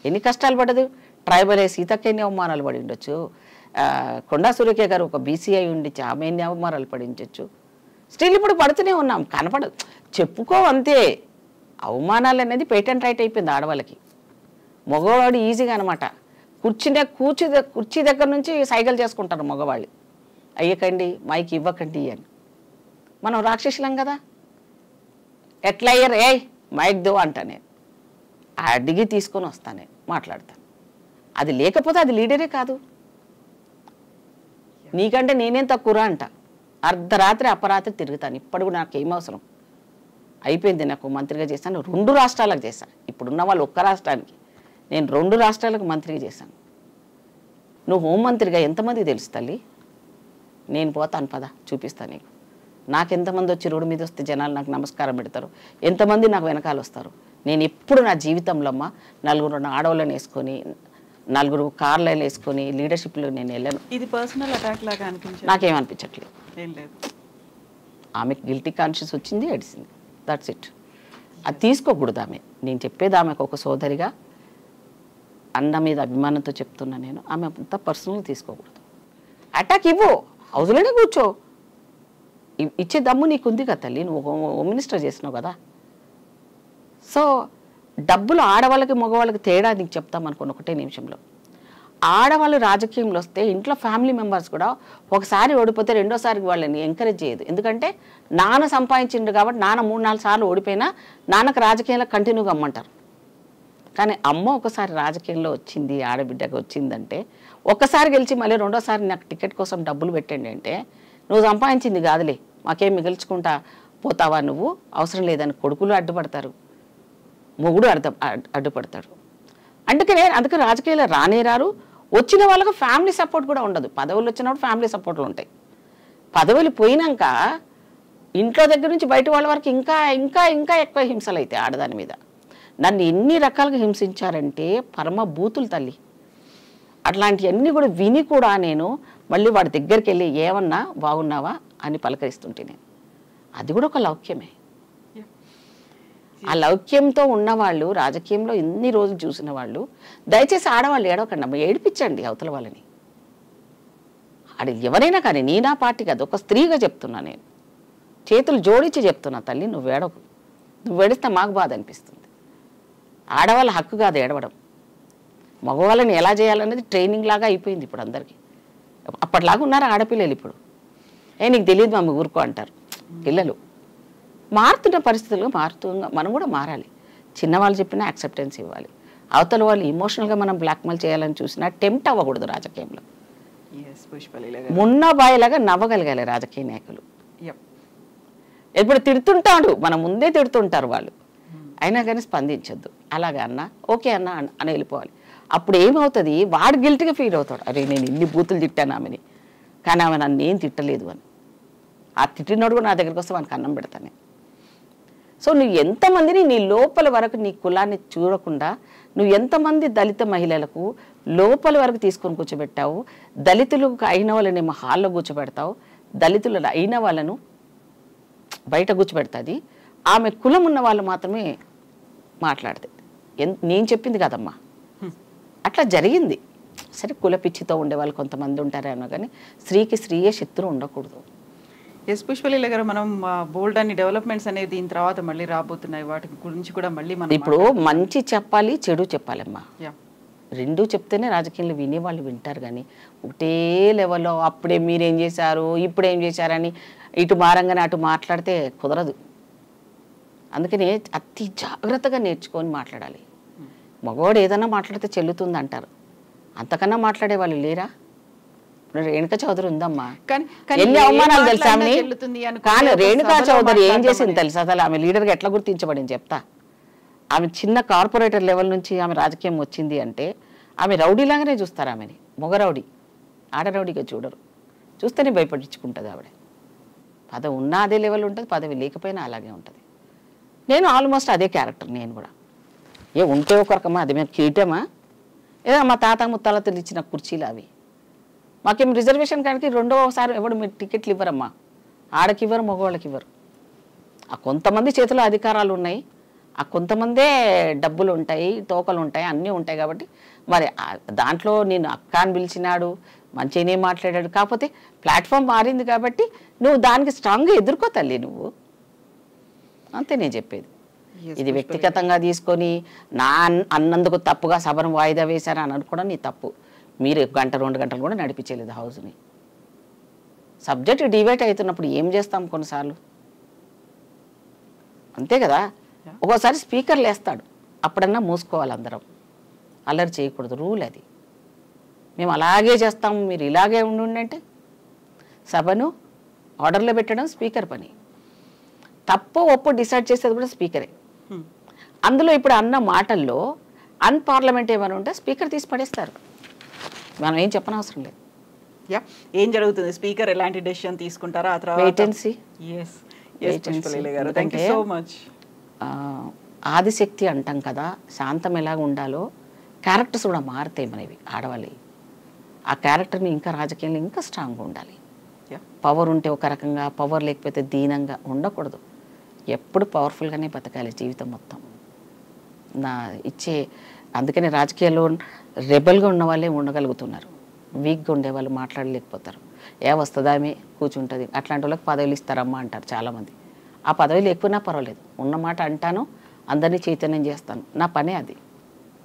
ఎన్ని కష్టాలు పడదు. ట్రైబల్ సీతక్క ఎన్ని అవమానాలు పడి ఉండొచ్చు. కొండా సురేఖ గారు ఒక బీసీఐ ఉండిచ్చి ఆమె ఎన్ని అవమానాలు పడి ఉండొచ్చు. స్టిల్ ఇప్పుడు పడుతూనే ఉన్నాం, కనపడదు, చెప్పుకో అంతే. అవమానాలు అనేది పేటెంట్ రైట్ అయిపోయింది ఆడవాళ్ళకి. మగవాడు ఈజీగా అనమాట. కుర్చీ దగ్గర నుంచి సైకిల్ చేసుకుంటారు మగవాళ్ళు. అయ్యకండి మైక్ ఇవ్వకండి అని. మనం రాక్షసులం కదా. ఎట్లా అయ్యారు, ఏ మైక్ దో అంటా నేను. అడిగి తీసుకొని వస్తాను, నేను మాట్లాడతాను. అది లేకపోతే అది లీడరే కాదు. నీకంటే నేనేం తక్కువరా అంట. అర్ధరాత్రి అపరాత్రి తిరుగుతాను. ఇప్పుడు కూడా నాకు ఏం అవసరం, అయిపోయింది. నాకు మంత్రిగా చేశాను, 2 రాష్ట్రాలకు చేశాను. ఇప్పుడున్న వాళ్ళు ఒక్క రాష్ట్రానికి, నేను 2 రాష్ట్రాలకు మంత్రిగా చేశాను. నువ్వు హోంమంత్రిగా ఎంతమందికి తెలుసు తల్లి? నేను పోతాను, పద చూపిస్తాను నీకు. నాకెంతమంది వచ్చి రోడ్డు మీద వస్తే జనాలు నాకు నమస్కారం పెడతారు, ఎంతమంది నాకు వెనకాల వస్తారు. నేను ఎప్పుడు నా జీవితంలో అమ్మ 4 ఆడవాళ్ళని వేసుకొని 4 కార్లలో వేసుకొని లీడర్షిప్లో నేను వెళ్ళాను. ఇది పర్సనల్ అటాక్ లాగా అనిపించింది. నాకేమనిపించట్లేదు. ఏం లేదు. ఆమెకు గిల్టీ కాన్షియస్ వచ్చింది, ఏడిసింది. That's it. అది తీసుకోకూడదు ఆమె. నేను చెప్పేది ఆమెకు ఒక సోదరిగా అన్న మీద అభిమానంతో చెప్తున్నా నేను. ఆమె అంతా పర్సనల్గా తీసుకోకూడదు. అటాక్ ఇవ్వు, హౌస్లోనే కూర్చో. ఇచ్చే దమ్ము నీకుంది కదా తల్లి, నువ్వు హోమ్ మినిస్టర్ చేసినావు కదా. సో డబ్బులు ఆడవాళ్ళకి మగవాళ్ళకి తేడా నీకు చెప్తాం అనుకోండి ఒకటే నిమిషంలో. ఆడవాళ్ళు రాజకీయంలో వస్తే ఇంట్లో ఫ్యామిలీ మెంబర్స్ కూడా ఒకసారి ఓడిపోతే రెండోసారికి వాళ్ళని ఎంకరేజ్ చేయదు. ఎందుకంటే నాన్న సంపాదించిండు కాబట్టి నాన్న 3-4 సార్లు ఓడిపోయినా నాన్నకు రాజకీయాల్లో కంటిన్యూగా అమ్మంటారు. కానీ అమ్మ ఒకసారి రాజకీయంలో వచ్చింది, ఆడబిడ్డగా వచ్చిందంటే ఒక్కసారి గెలిచి మళ్ళీ రెండోసారి నాకు టికెట్ కోసం డబ్బులు పెట్టండి అంటే నువ్వు సంపాదించింది కాదులే, మాకేం మిగిల్చుకుంటా పోతావా నువ్వు, అవసరం లేదని కొడుకులు అడ్డుపడతారు, మొగుడు అడ్డుపడతాడు. అందుకే రాజకీయాలు రానేరారు. వచ్చిన వాళ్ళకు ఫ్యామిలీ సపోర్ట్ కూడా ఉండదు. పదవులు వచ్చినప్పుడు ఫ్యామిలీ సపోర్ట్లు ఉంటాయి. పదవులు పోయినాక ఇంట్లో దగ్గర నుంచి బయట వాళ్ళ వరకు ఇంకా ఇంకా ఇంకా ఎక్కువ హింసలు అవుతాయి ఆడదాని మీద. నన్ను ఎన్ని రకాలుగా హింసించారంటే పరమ బూతులు తల్లి. అట్లాంటివన్నీ కూడా విని కూడా నేను మళ్ళీ వాడి దగ్గరికి వెళ్ళి ఏమన్నా బాగున్నావా అని పలకరిస్తుంటే నేను, అది కూడా ఒక లౌక్యమే. ఆ లౌక్యంతో ఉన్నవాళ్ళు రాజకీయంలో ఎన్ని రోజులు చూసిన వాళ్ళు దయచేసి ఆడవాళ్ళు ఏడవకండి, ఏడిపించండి అవతల వాళ్ళని. అది ఎవరైనా కానీ, నీ నా పార్టీ కాదు, ఒక స్త్రీగా చెప్తున్నా నేను, చేతులు జోడించి చెప్తున్నా తల్లి, నువ్వు ఏడవకు. నువ్వు ఏడిస్తే మాకు బాధ అనిపిస్తుంది. ఆడవాళ్ళ హక్కు కాదు ఏడవడం. మగవాళ్ళని ఎలా చేయాలనేది ట్రైనింగ్ లాగా అయిపోయింది ఇప్పుడు అందరికీ. అప్పటిలాగా ఉన్నారు ఆడపిల్లలు ఇప్పుడు. నీకు తెలియదు మా ఊరుకో అంటారు పిల్లలు. మారుతున్న పరిస్థితులు మనం కూడా మారాలి. చిన్నవాళ్ళు చెప్పినా యాక్సెప్టెన్స్ ఇవ్వాలి. అవతల వాళ్ళు ఇమోషనల్గా మనం బ్లాక్మెయిల్ చేయాలని చూసినా టెంప్ట్ అవ్వకూడదు రాజకీయంలో. మున్న బాయిలాగా నవ్వగలగాలి రాజకీయ నాయకులు. ఎప్పుడు తిడుతుంటాడు, మన ముందే తిడుతుంటారు వాళ్ళు, అయినా కానీ స్పందించద్దు. అలాగే అన్న ఓకే అన్న అని వెళ్ళిపోవాలి. అప్పుడు ఏమవుతుంది, వాడు గిల్ట్గా ఫీల్ అవుతాడు, అరే నేను ఇన్ని బూతులు తిట్టాను ఆమెని, కానీ ఆమె నన్ను ఏం తిట్టలేదు అని. ఆ తిట్టినోడు కూడా నా దగ్గరికి వస్తే వానికి అన్నం పెడతాను. సో నువ్వు ఎంతమందిని నీ లోపల వరకు నీ కులాన్ని చూడకుండా నువ్వు ఎంతమంది దళిత మహిళలకు లోపల వరకు తీసుకొని కూర్చోబెట్టావు. దళితులకు అయిన వాళ్ళనేమో హాల్లో కూర్చోబెడతావు, దళితులు అయిన వాళ్ళను బయట కూర్చోబెడుతుంది. ఆమె కులం ఉన్న వాళ్ళు మాత్రమే మాట్లాడుతుంది. నేను చెప్పింది కదమ్మా, అట్లా జరిగింది. సరే కుల పిచ్చితో ఉండే వాళ్ళు కొంతమంది ఉంటారేమో, కానీ స్త్రీకి స్త్రీయే శత్రువు ఉండకూడదు. ఎస్పెషల్లీ గారు మనం బోల్డ్ అని డెవలప్మెంట్స్ అనేది దీని తర్వాత మళ్ళీ రాబోతున్నాయి, వాటి గురించి కూడా మళ్ళీ మనం ఇప్పుడు మంచి చెప్పాలి, చెడు చెప్పాలమ్మా. రెండూ చెప్తేనే రాజకీయంలో వినేవాళ్ళు వింటారు, కానీ ఒకటే లెవెల్లో అప్పుడే మీరేం చేశారు ఇప్పుడేం చేశారని ఇటు మారంగానే అటు మాట్లాడితే కుదరదు. అందుకని అతి జాగ్రత్తగా నేర్చుకొని మాట్లాడాలి. మగవాడు ఏదైనా మాట్లాడితే చెల్లుతుంది అంటారు, అంతకన్నా మాట్లాడే వాళ్ళు లేరా? రేణుకా చౌదరి ఉందమ్మా, ఎన్ని అవమానాలు తెలుసా ఆమె. కానీ రేణుకా చౌదరి ఏం చేసింది తెలుసా? అసలు ఆమె లీడర్గా ఎట్లా గుర్తించబడింది చెప్తా. ఆమె చిన్న కార్పొరేటర్ లెవెల్ నుంచి ఆమె రాజకీయం వచ్చింది అంటే ఆమె రౌడీలాగానే చూస్తారు ఆమెని. మొగ రౌడీ, ఆడ రౌడీగా చూడరు. చూస్తేనే భయపడించుకుంటుంది ఆవిడ. పదవి ఉన్నా అదే లెవెల్ ఉంటుంది, పదవి లేకపోయినా అలాగే ఉంటుంది. నేను ఆల్మోస్ట్ అదే క్యారెక్టర్. నేను కూడా ఉంటే ఒక రకమా, అది మేము కిరీటమా, ఏదో మా తాత ముత్తాలతో ఇచ్చిన కుర్చీలు అవి. మాకేం రిజర్వేషన్ కానీ రెండోసారి ఎవడు మీరు టికెట్లు ఇవ్వరమ్మా, ఆడకి ఇవ్వరు, మగవాళ్ళకి ఇవ్వరు. ఆ కొంతమంది చేతిలో అధికారాలు ఉన్నాయి, ఆ కొంతమందే డబ్బులు ఉంటాయి, తోకలు ఉంటాయి, అన్నీ ఉంటాయి. కాబట్టి మరి దాంట్లో నేను అక్క అని పిలిచినాడు, మంచిగానే మాట్లాడాడు. కాకపోతే ప్లాట్ఫామ్ మారింది కాబట్టి నువ్వు దానికి స్ట్రాంగ్గా ఎదుర్కో తల్లి నువ్వు, అంతే నేను చెప్పేది. ఇది వ్యక్తిగతంగా తీసుకొని నా అన్నందుకు తప్పుగా సభను వాయిదా వేశారని అనుకోవడం నీ తప్పు. మీరు 1 గంట 2 గంటలు కూడా నడిపించలేదు హౌస్ని. సబ్జెక్ట్ డిబేట్ అవుతున్నప్పుడు ఏం చేస్తాం కొన్నిసార్లు, అంతే కదా. ఒక్కోసారి స్పీకర్లు వేస్తాడు, అప్పుడన్నా మూసుకోవాలి అందరం, అల్లరి చేయకూడదు, రూల్ అది. మేము అలాగే చేస్తాము, మీరు ఇలాగే ఉండంటే. సభను ఆర్డర్లో పెట్టడం స్పీకర్ పని, తప్పు ఒప్పు డిసైడ్ చేసేది కూడా స్పీకరే. అందులో ఇప్పుడు అన్న మాటల్లో అన్పార్లమెంట్ ఏమైనా ఉంటే స్పీకర్ తీసి పడేస్తారు, మనం ఏం చెప్పనవసరం లేదు. ఏం జరుగుతుంది, స్పీకర్ ఎలాంటి డెసిషన్ తీసుకుంటారా ఆ తర్వాత ఆదిశక్తి అంటాం కదా, శాంతం ఎలాగ ఉండాలో క్యారెక్టర్స్ కూడా మారుతాయి మనవి ఆడవాళ్ళవి. ఆ క్యారెక్టర్ని ఇంకా రాజకీయంలో ఇంకా స్ట్రాంగ్గా ఉండాలి. పవర్ ఉంటే ఒక రకంగా, పవర్ లేకపోతే దీనంగా ఉండకూడదు. ఎప్పుడు పవర్ఫుల్గానే బతకాలి జీవితం మొత్తం. అందుకని రాజకీయాల్లో రెబల్గా ఉన్న వాళ్ళే ఉండగలుగుతున్నారు, వీక్గా ఉండేవాళ్ళు మాట్లాడలేకపోతారు. వస్తుందామే కూర్చుంటుంది, అట్లాంటి వాళ్ళకి పదవులు ఇస్తారమ్మా అంటారు చాలామంది. ఆ పదవి లేకపోయినా పర్వాలేదు, ఉన్నమాట అంటాను, అందరినీ చైతన్యం చేస్తాను, నా పనే అది.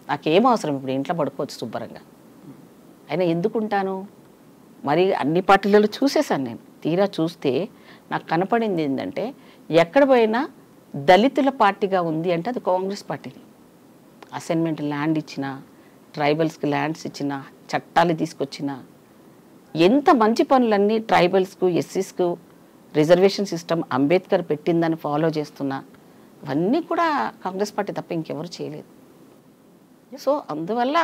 నాకేం అవసరం, ఇప్పుడు ఇంట్లో పడుకోవచ్చు శుభ్రంగా. అయినా ఎందుకుంటాను, మరి అన్ని పార్టీలలో చూసేసాను నేను. తీరా చూస్తే నాకు కనపడింది ఏంటంటే, ఎక్కడ పోయినా దళితుల పార్టీగా ఉంది అంటే అది కాంగ్రెస్ పార్టీని. అసైన్మెంట్ ల్యాండ్ ఇచ్చిన, ట్రైబల్స్కి ల్యాండ్స్ ఇచ్చిన, చట్టాలు తీసుకొచ్చిన, ఎంత మంచి పనులన్నీ ట్రైబల్స్కు ఎస్సీస్కు రిజర్వేషన్ సిస్టమ్ అంబేద్కర్ పెట్టిందని ఫాలో చేస్తున్నా, అవన్నీ కూడా కాంగ్రెస్ పార్టీ తప్ప ఇంకెవరు చేయలేదు. సో అందువల్ల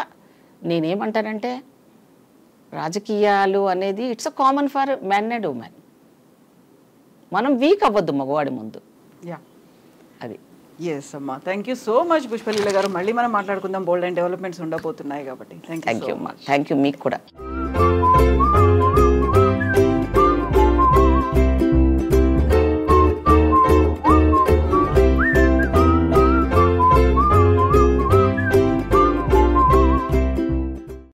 నేనేమంటానంటే, రాజకీయాలు అనేది it's a common for men and women. మనం వీక్ అవ్వద్దు మగవాడి ముందు. అది ఎస్ అమ్మా, thank you so much Pushpaleela గారు. మళ్ళీ మనం మాట్లాడుకుందాం, బోల్డ్ అండ్ డెవలప్మెంట్స్ ఉండబోతున్నాయి కాబట్టి. థ్యాంక్ యూ, థ్యాంక్ యూ మీకు కూడా.